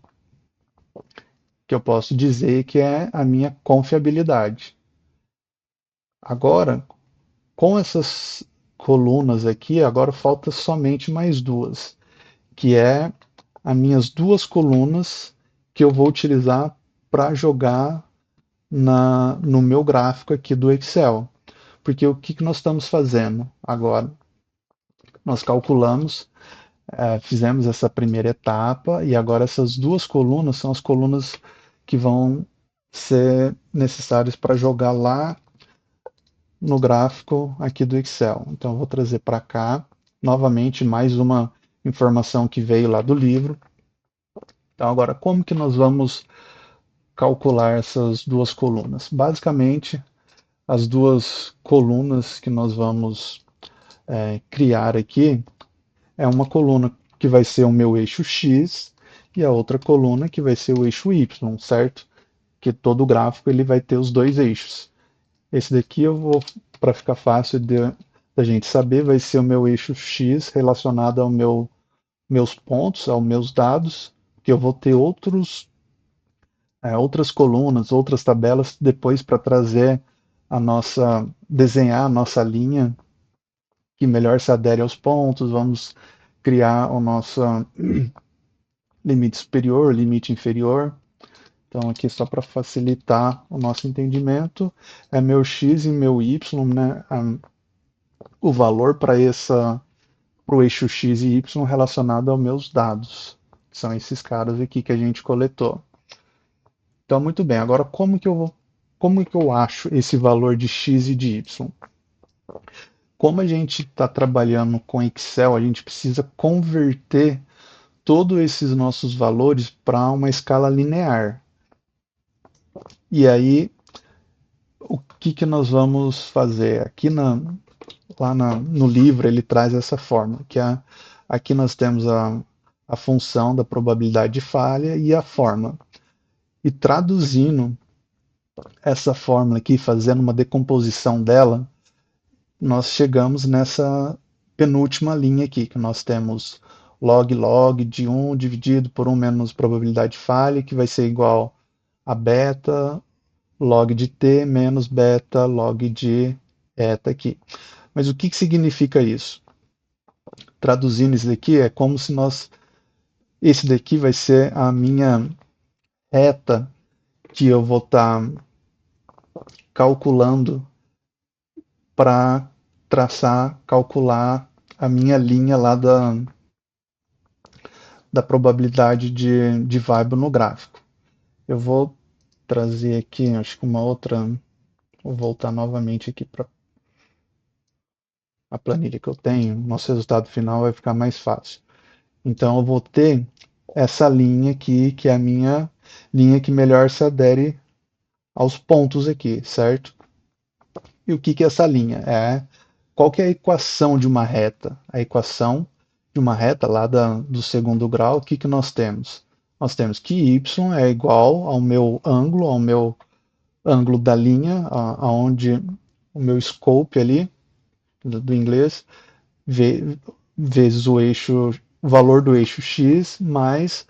que eu posso dizer que é a minha confiabilidade. Agora, com essas colunas aqui, agora falta somente mais duas, que é as minhas duas colunas que eu vou utilizar para jogar no meu gráfico aqui do Excel. Porque o que nós estamos fazendo agora? Nós calculamos, fizemos essa primeira etapa e agora essas duas colunas são as colunas que vão ser necessárias para jogar lá no gráfico aqui do Excel. Então, eu vou trazer para cá, novamente, mais uma informação que veio lá do livro. Então, agora, como que nós vamos calcular essas duas colunas? Basicamente, as duas colunas que nós vamos criar aqui é uma coluna que vai ser o meu eixo X e a outra coluna que vai ser o eixo Y, certo? Que todo gráfico ele vai ter os dois eixos. Esse daqui eu vou, para ficar fácil da gente saber, vai ser o meu eixo X relacionado ao meus pontos, aos meus dados, que eu vou ter outras colunas, outras tabelas depois para trazer desenhar a nossa linha que melhor se adere aos pontos, vamos criar o nosso limite superior, limite inferior. Então, aqui só para facilitar o nosso entendimento, é meu x e meu y, né? O valor para o eixo x e y relacionado aos meus dados. São esses caras aqui que a gente coletou. Então, muito bem. Agora, como que eu acho esse valor de x e de y? Como a gente está trabalhando com Excel, a gente precisa converter todos esses nossos valores para uma escala linear. E aí, o que nós vamos fazer? No livro ele traz essa forma, aqui nós temos a função da probabilidade de falha e a forma. E traduzindo essa fórmula aqui, fazendo uma decomposição dela, nós chegamos nessa penúltima linha aqui, que nós temos log de 1 dividido por 1 menos probabilidade de falha, que vai ser igual a beta log de t menos beta log de eta aqui. Mas o que significa isso? Traduzindo isso daqui, é como se esse daqui vai ser a minha reta que eu vou estar calculando para traçar, calcular a minha linha lá da probabilidade de vibe no gráfico. Eu vou trazer aqui, acho que uma outra, vou voltar novamente aqui para a planilha que eu tenho, nosso resultado final vai ficar mais fácil. Então eu vou ter essa linha aqui, que é a minha linha que melhor se adere aos pontos aqui, certo? E o que que é essa linha? Qual que é a equação de uma reta? A equação de uma reta lá do segundo grau, o que que nós temos? Nós temos que y é igual ao meu ângulo da linha, aonde o meu scope ali, do inglês, vezes o valor do eixo x, mais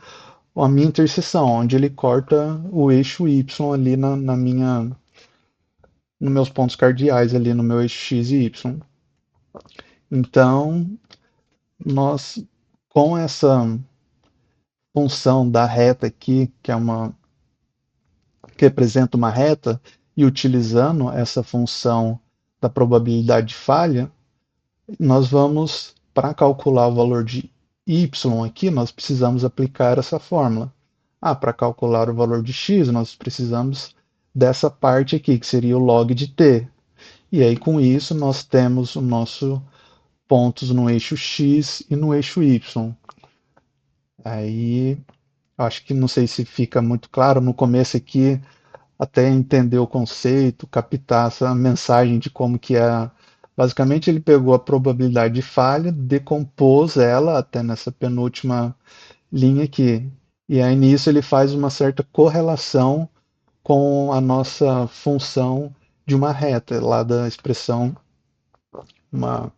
a minha interseção, onde ele corta o eixo y ali nos meus pontos cardeais ali no meu eixo x e y. Então, nós, com essa função da reta aqui, que representa uma reta, e utilizando essa função da probabilidade de falha, nós vamos, para calcular o valor de y aqui, nós precisamos aplicar essa fórmula. Para calcular o valor de x, nós precisamos dessa parte aqui, que seria o log de t. E aí, com isso, nós temos o nosso pontos no eixo x e no eixo y. Aí, acho que não sei se fica muito claro no começo aqui, até entender o conceito, captar essa mensagem de como que é. Basicamente, ele pegou a probabilidade de falha, decompôs ela até nessa penúltima linha aqui. E aí nisso ele faz uma certa correlação com a nossa função de uma reta, lá da expressão, uma,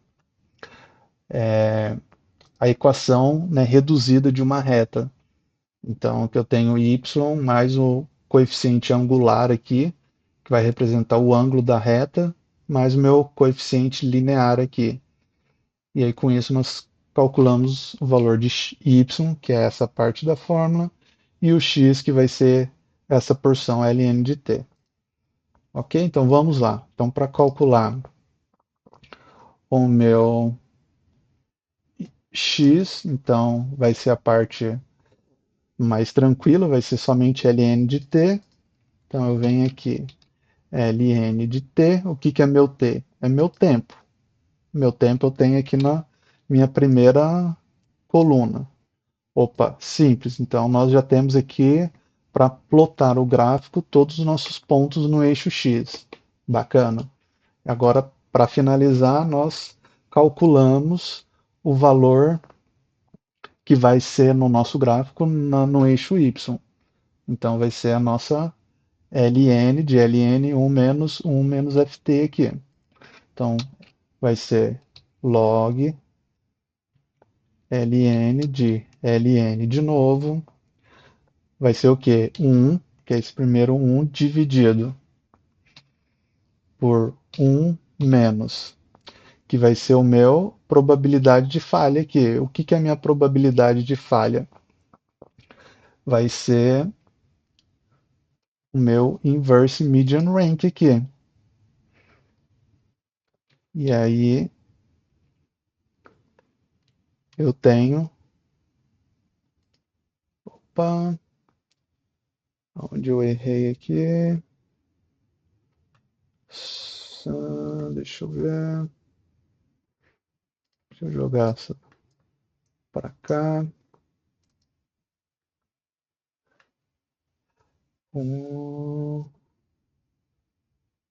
a equação, né, reduzida de uma reta. Então, que eu tenho y mais o coeficiente angular aqui, que vai representar o ângulo da reta, mais o meu coeficiente linear aqui. E aí, com isso, nós calculamos o valor de y, que é essa parte da fórmula, e o x, que vai ser essa porção ln de t. Ok? Então, vamos lá. Então, para calcular o meu x, então, vai ser a parte mais tranquila, vai ser somente ln de t. Então, eu venho aqui, ln de t. O que que é meu t? É meu tempo. Meu tempo eu tenho aqui na minha primeira coluna. Opa, simples. Então, nós já temos aqui para plotar o gráfico todos os nossos pontos no eixo X. Bacana. Agora, para finalizar, nós calculamos o valor que vai ser no nosso gráfico no eixo Y. Então, vai ser a nossa ln de ln 1 menos ft aqui. Então, vai ser log ln de ln de novo, vai ser o quê? 1, que é esse primeiro 1, dividido por 1 menos, que vai ser o meu probabilidade de falha aqui. O que que é a minha probabilidade de falha? Vai ser o meu inverse median rank aqui. E aí eu tenho, opa, onde eu errei aqui? Deixa eu ver. Deixa eu jogar essa para cá.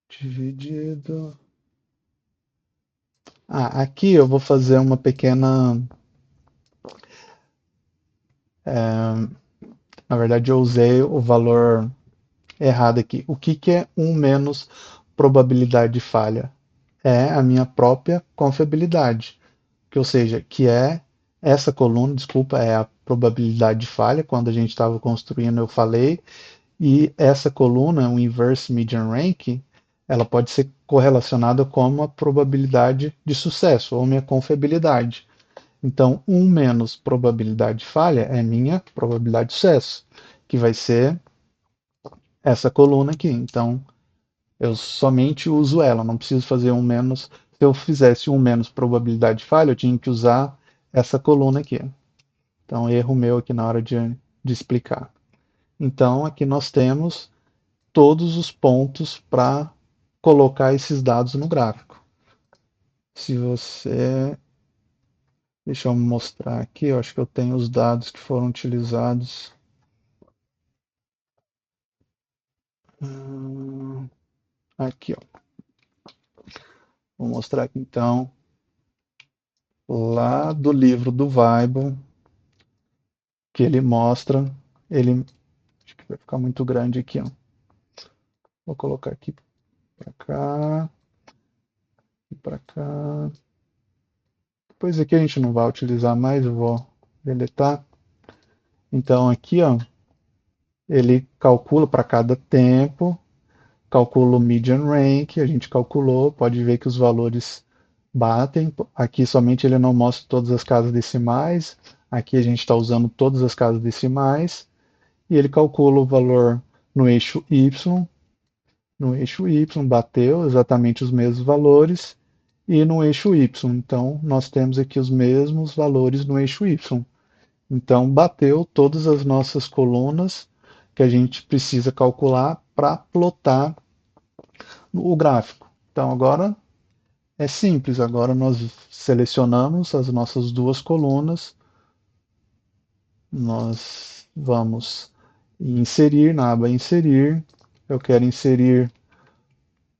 Dividido. Aqui eu vou fazer uma pequena. Na verdade, eu usei o valor errado aqui. O que que é 1 menos probabilidade de falha? É a minha própria confiabilidade, que, ou seja, que é essa coluna, desculpa, é a probabilidade de falha. Quando a gente estava construindo, eu falei, e essa coluna, o inverse median rank, ela pode ser correlacionada com a probabilidade de sucesso, ou minha confiabilidade. Então, 1 menos probabilidade de falha é minha probabilidade de sucesso, que vai ser essa coluna aqui. Então, eu somente uso ela, não preciso fazer 1 menos Se eu fizesse um menos probabilidade de falha, eu tinha que usar essa coluna aqui. Então, erro meu aqui na hora de explicar. Então, aqui nós temos todos os pontos para colocar esses dados no gráfico. Se você. Deixa eu mostrar aqui, eu acho que eu tenho os dados que foram utilizados. Aqui, ó. Vou mostrar aqui então, lá do livro do Weibull, que ele mostra, ele, acho que vai ficar muito grande aqui, ó. Vou colocar aqui para cá, e para cá. Depois aqui a gente não vai utilizar mais, eu vou deletar. Então aqui, ó, ele calcula para cada tempo, calcula o median rank, a gente calculou, pode ver que os valores batem. Aqui somente ele não mostra todas as casas decimais, aqui a gente está usando todas as casas decimais, e ele calcula o valor no eixo Y, no eixo Y bateu exatamente os mesmos valores, e no eixo Y. Então, nós temos aqui os mesmos valores no eixo Y. Então, bateu todas as nossas colunas que a gente precisa calcular para plotar o gráfico. Então, agora é simples. Agora nós selecionamos as nossas duas colunas, nós vamos inserir na aba inserir. Eu quero inserir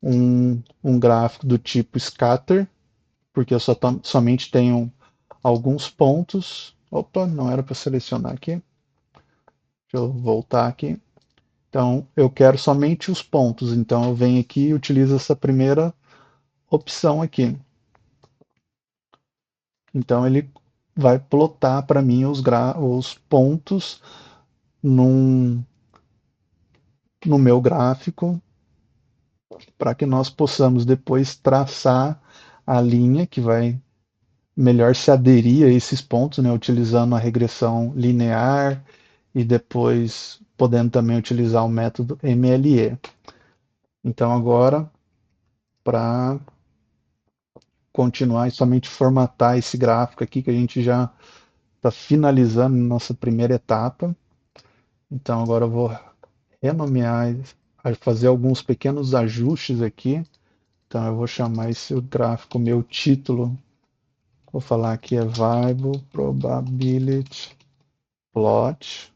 um gráfico do tipo scatter, porque eu somente tenho alguns pontos. Opa, não era para selecionar aqui. Deixa eu voltar aqui. Então, eu quero somente os pontos. Então, eu venho aqui e utilizo essa primeira opção aqui. Então, ele vai plotar para mim os pontos num, no meu gráfico, para que nós possamos depois traçar a linha que vai melhor se aderir a esses pontos, né, utilizando a regressão linear e depois podendo também utilizar o método MLE. Então agora, para continuar e somente formatar esse gráfico aqui, que a gente já está finalizando nossa primeira etapa. Então agora eu vou renomear, fazer alguns pequenos ajustes aqui. Então eu vou chamar esse gráfico, meu título, vou falar que é Weibull Probability Plot.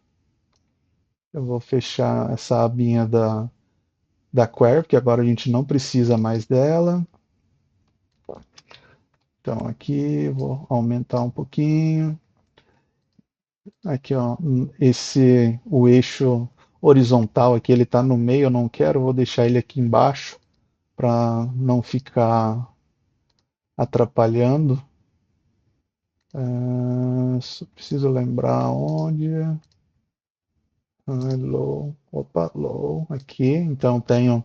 Eu vou fechar essa abinha da query, que agora a gente não precisa mais dela. Então aqui vou aumentar um pouquinho. Aqui, ó, o eixo horizontal aqui, ele está no meio, eu não quero, vou deixar ele aqui embaixo para não ficar atrapalhando. Só preciso lembrar onde. Low, opa, low aqui. Então tenho,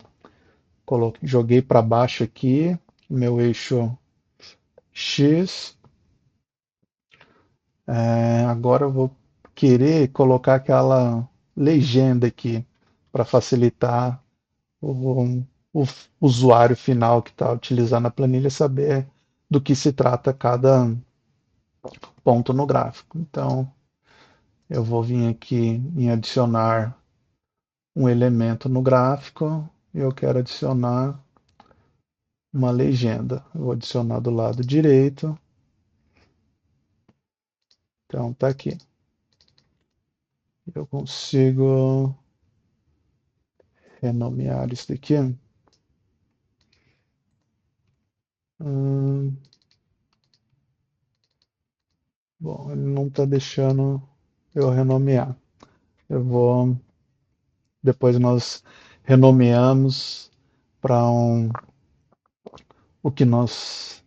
joguei para baixo aqui, meu eixo X. Agora eu vou querer colocar aquela legenda aqui para facilitar o usuário final que está utilizando a planilha saber do que se trata cada ponto no gráfico. Então, eu vou vir aqui em adicionar um elemento no gráfico e eu quero adicionar uma legenda. Eu vou adicionar do lado direito. Então, tá aqui. Eu consigo renomear isso daqui. Bom, ele não está deixando eu renomear. Eu vou. Depois nós renomeamos para o que nós,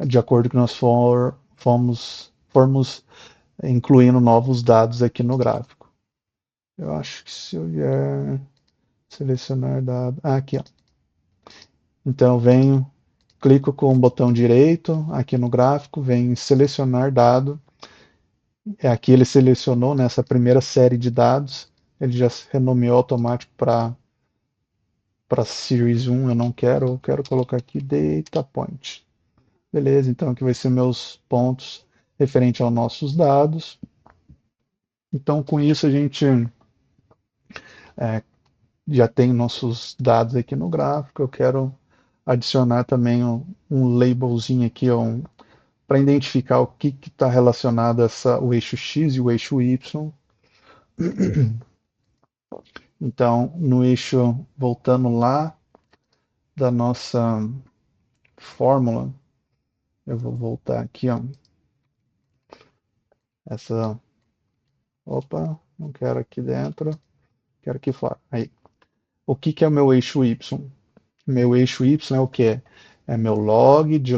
de acordo com nós formos incluindo novos dados aqui no gráfico. Eu acho que se eu vier selecionar dado. Aqui, ó. Então eu venho, clico com o botão direito aqui no gráfico, venho selecionar dado. Aqui ele selecionou nessa primeira série de dados, ele já renomeou automático para para Series 1 eu não quero, eu quero colocar aqui Data Point. Beleza, então aqui vai ser meus pontos referente aos nossos dados. Então com isso a gente já tem nossos dados aqui no gráfico. Eu quero adicionar também um labelzinho aqui, para identificar o que está relacionado a o eixo X e o eixo Y. Então, no eixo, voltando lá da nossa fórmula, eu vou voltar aqui, ó, essa, opa, não quero aqui dentro, quero aqui fora. Aí, o que é o meu eixo Y? Meu eixo Y é o que? É meu log de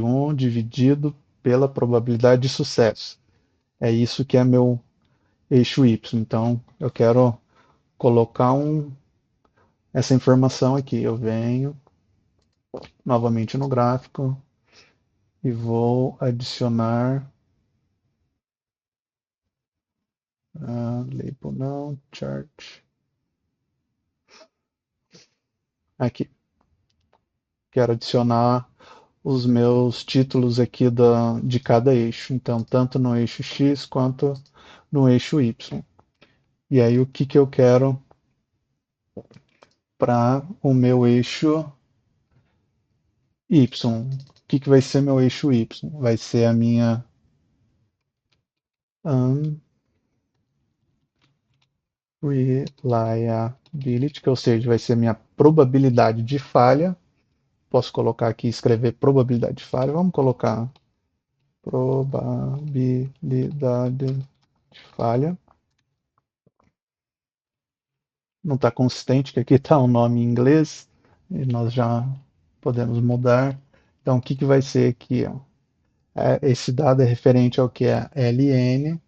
1 dividido pela probabilidade de sucesso. É isso que é meu eixo Y. Então, eu quero colocar essa informação aqui. Eu venho novamente no gráfico e vou adicionar label não, chart. Aqui. Quero adicionar os meus títulos aqui de cada eixo. Então, tanto no eixo X quanto no eixo Y. E aí, o que eu quero para o meu eixo Y? O que vai ser meu eixo Y? Vai ser a minha unreliability, que ou seja, vai ser a minha probabilidade de falha. Posso colocar aqui, escrever probabilidade de falha. Vamos colocar probabilidade de falha. Não está consistente, que aqui está o nome em inglês, e nós já podemos mudar. Então, o que vai ser aqui? Ó? Esse dado é referente ao que é ln,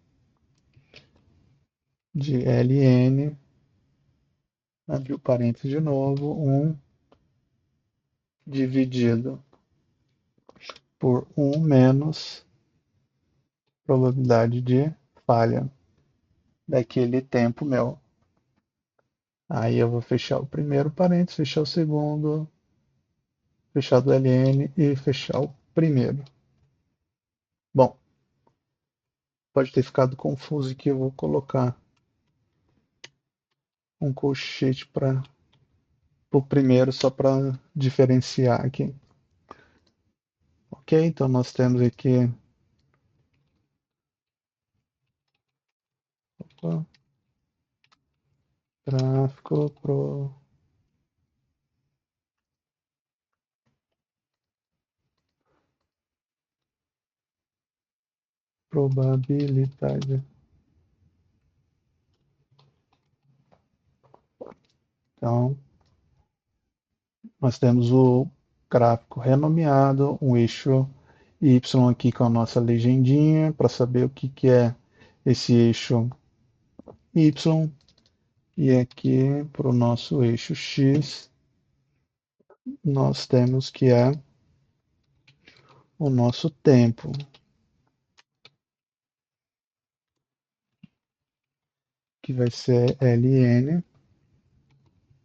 de ln, abrir o parênteses de novo, 1 dividido por 1 menos probabilidade de falha daquele tempo meu. Aí eu vou fechar o primeiro parênteses, fechar o segundo, fechar do ln e fechar o primeiro. Bom, pode ter ficado confuso aqui, eu vou colocar um colchete para o primeiro só para diferenciar aqui. Ok, então nós temos aqui gráfico probabilidade. Então, nós temos o gráfico renomeado, um eixo Y aqui com a nossa legendinha, para saber o que é esse eixo Y. E aqui para o nosso eixo X, nós temos que é o nosso tempo, que vai ser ln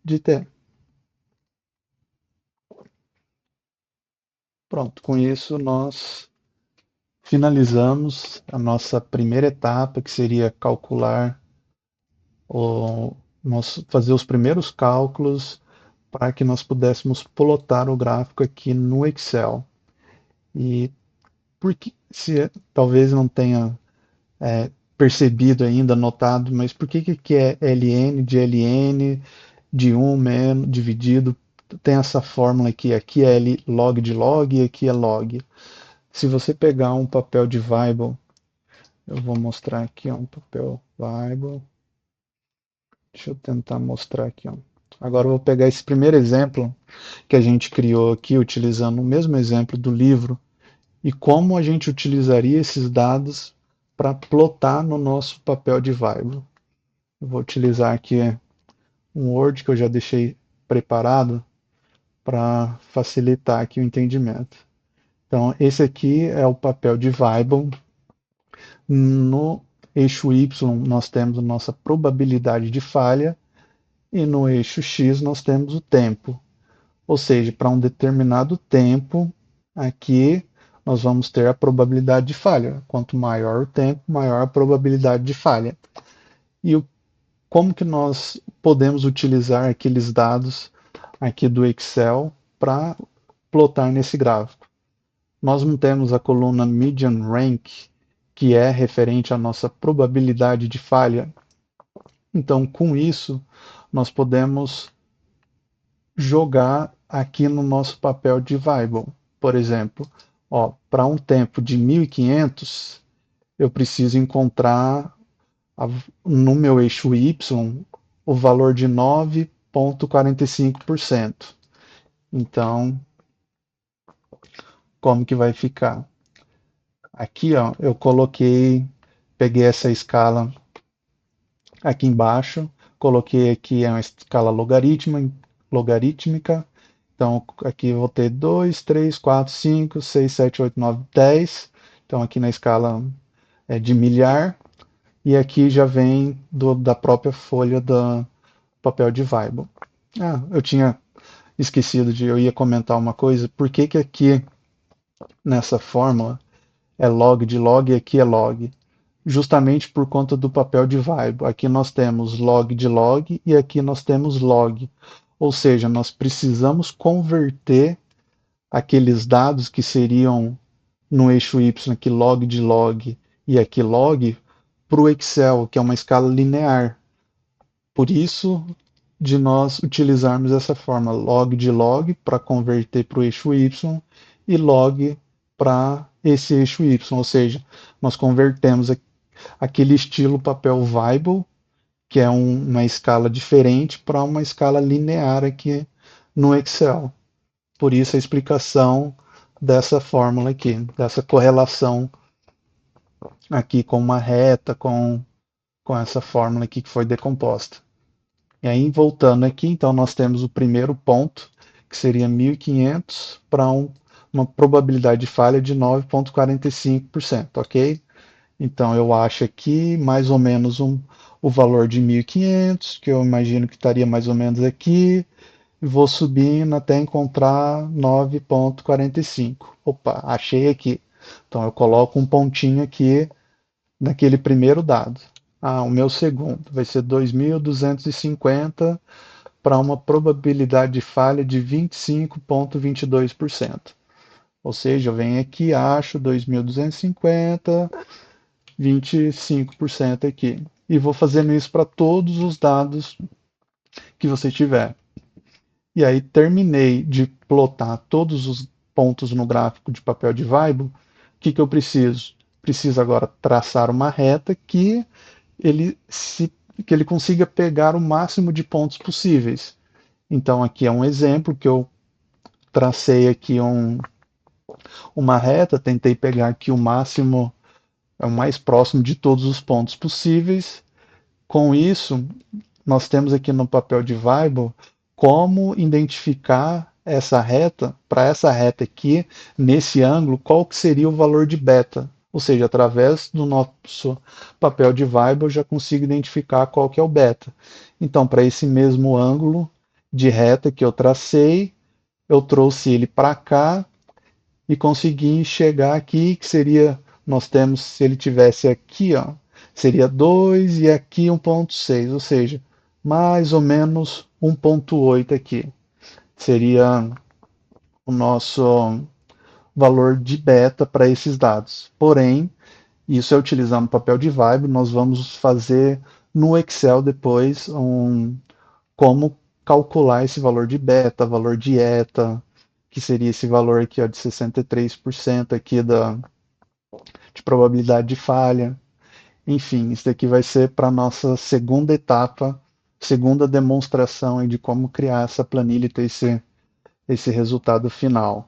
de t. Pronto, com isso nós finalizamos a nossa primeira etapa, que seria calcular, fazer os primeiros cálculos para que nós pudéssemos plotar o gráfico aqui no Excel. E porque, se talvez não tenha percebido ainda, notado, mas por que é ln de 1 menos dividido? Tem essa fórmula aqui é log de log e aqui é log. Se você pegar um papel de Weibull, eu vou mostrar aqui um papel Weibull. Deixa eu tentar mostrar aqui. Ó. Agora eu vou pegar esse primeiro exemplo que a gente criou aqui, utilizando o mesmo exemplo do livro, e como a gente utilizaria esses dados para plotar no nosso papel de Weibull. Eu vou utilizar aqui um Word que eu já deixei preparado para facilitar aqui o entendimento. Então, esse aqui é o papel de Weibull. No eixo Y, nós temos a nossa probabilidade de falha, e no eixo X nós temos o tempo. Ou seja, para um determinado tempo, aqui nós vamos ter a probabilidade de falha. Quanto maior o tempo, maior a probabilidade de falha. E como que nós podemos utilizar aqueles dados aqui do Excel para plotar nesse gráfico? Nós não temos a coluna Median Rank, que é referente à nossa probabilidade de falha. Então, com isso, nós podemos jogar aqui no nosso papel de Weibull. Por exemplo, para um tempo de 1500, eu preciso encontrar no meu eixo Y o valor de 9,45%. Então, como que vai ficar? Aqui, eu peguei essa escala aqui embaixo, coloquei aqui uma escala logarítmica. Então, aqui eu vou ter 2, 3, 4, 5, 6, 7, 8, 9, 10. Então, aqui na escala de milhar. E aqui já vem da própria folha do papel de Weibull. Eu tinha esquecido eu ia comentar uma coisa. Por que que aqui nessa fórmula é log de log e aqui é log? Justamente por conta do papel de Weibull. Aqui nós temos log de log e aqui nós temos log. Ou seja, nós precisamos converter aqueles dados que seriam no eixo Y, aqui log de log e aqui log, para o Excel, que é uma escala linear. Por isso, de nós utilizarmos essa forma log de log para converter para o eixo Y e log para esse eixo Y, ou seja, nós convertemos aquele estilo papel Weibull, que é uma escala diferente, para uma escala linear aqui no Excel. Por isso a explicação dessa fórmula aqui, dessa correlação aqui com uma reta, com essa fórmula aqui que foi decomposta. E aí, voltando aqui, então nós temos o primeiro ponto, que seria 1500 para uma probabilidade de falha de 9,45%, ok? Então eu acho aqui mais ou menos o valor de 1500, que eu imagino que estaria mais ou menos aqui, e vou subindo até encontrar 9,45. Opa, achei aqui. Então eu coloco um pontinho aqui naquele primeiro dado. O meu segundo vai ser 2.250 para uma probabilidade de falha de 25,22%. Ou seja, eu venho aqui, acho 2.250, 25% aqui. E vou fazendo isso para todos os dados que você tiver. E aí terminei de plotar todos os pontos no gráfico de papel de Weibull. O que eu preciso? Preciso agora traçar uma reta que ele consiga pegar o máximo de pontos possíveis. Então aqui é um exemplo que eu tracei aqui uma reta, tentei pegar aqui o máximo, o mais próximo de todos os pontos possíveis. Com isso, nós temos aqui no papel de Weibull como identificar essa reta, para essa reta aqui, nesse ângulo, qual que seria o valor de beta. Ou seja, através do nosso papel de Weibull eu já consigo identificar qual que é o beta. Então, para esse mesmo ângulo de reta que eu tracei, eu trouxe ele para cá e consegui chegar aqui, que seria, nós temos, se ele tivesse aqui, seria 2 e aqui 1,6, ou seja, mais ou menos 1,8 aqui. Seria o nosso valor de beta para esses dados. Porém, isso é utilizando papel de Weibull, nós vamos fazer no Excel depois como calcular esse valor de beta, valor de eta, que seria esse valor aqui de 63% aqui de probabilidade de falha. Enfim, isso daqui vai ser para a nossa segunda etapa, segunda demonstração de como criar essa planilha e ter esse resultado final.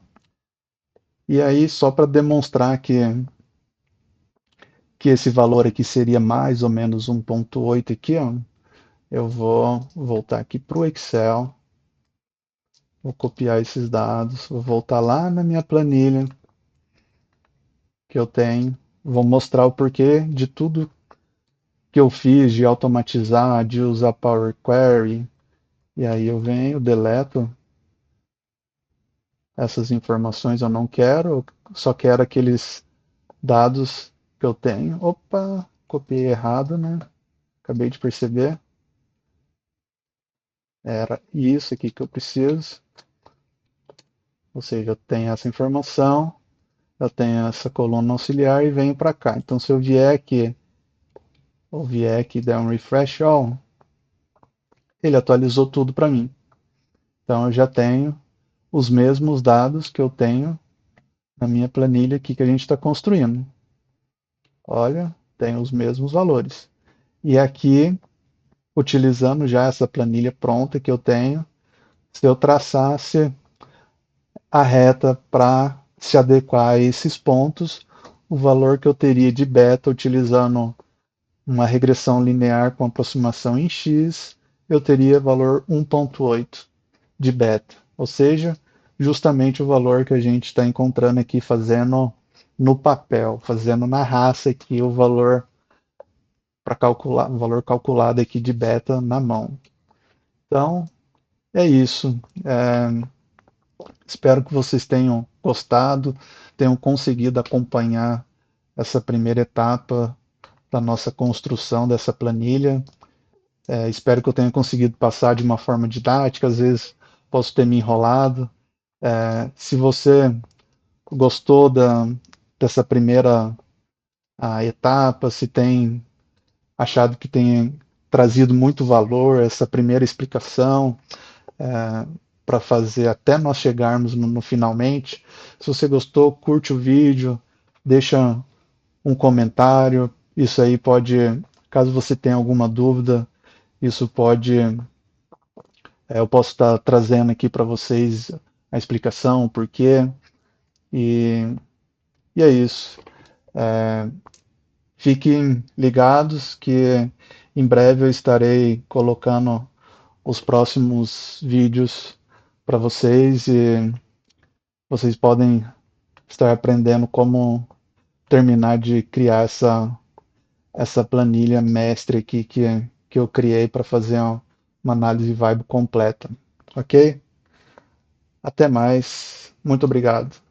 E aí, só para demonstrar que esse valor aqui seria mais ou menos 1,8 aqui, eu vou voltar aqui para o Excel, vou copiar esses dados, vou voltar lá na minha planilha que eu tenho, vou mostrar o porquê de tudo que eu fiz, de automatizar, de usar Power Query, E aí eu venho, deleto essas informações, eu não quero, eu só quero aqueles dados que eu tenho. Opa, copiei errado, né? Acabei de perceber. Era isso aqui que eu preciso. Ou seja, eu tenho essa informação, eu tenho essa coluna auxiliar e venho para cá. Então, se eu vier aqui, ou vier aqui e der um refresh all, ele atualizou tudo para mim. Então, eu já tenho os mesmos dados que eu tenho na minha planilha aqui que a gente está construindo. Olha, tem os mesmos valores. E aqui, utilizando já essa planilha pronta que eu tenho, se eu traçasse a reta para se adequar a esses pontos, o valor que eu teria de beta utilizando uma regressão linear com aproximação em x, eu teria valor 1,8 de beta, ou seja, justamente o valor que a gente está encontrando aqui fazendo no papel, fazendo na raça aqui o valor para calcular, o valor calculado aqui de beta na mão. Então, é isso. Espero que vocês tenham gostado, tenham conseguido acompanhar essa primeira etapa da nossa construção dessa planilha. Espero que eu tenha conseguido passar de uma forma didática, às vezes posso ter me enrolado. Se você gostou dessa primeira etapa, se tem achado que tem trazido muito valor essa primeira explicação, para fazer até nós chegarmos no finalmente. Se você gostou, curte o vídeo, deixa um comentário. Isso aí pode, caso você tenha alguma dúvida, isso pode, eu posso estar trazendo aqui para vocês a explicação, o porquê. E, e é isso. Fiquem ligados que em breve eu estarei colocando os próximos vídeos para vocês e vocês podem estar aprendendo como terminar de criar essa planilha mestre aqui que eu criei para fazer uma análise vibe completa. Ok? Até mais. Muito obrigado.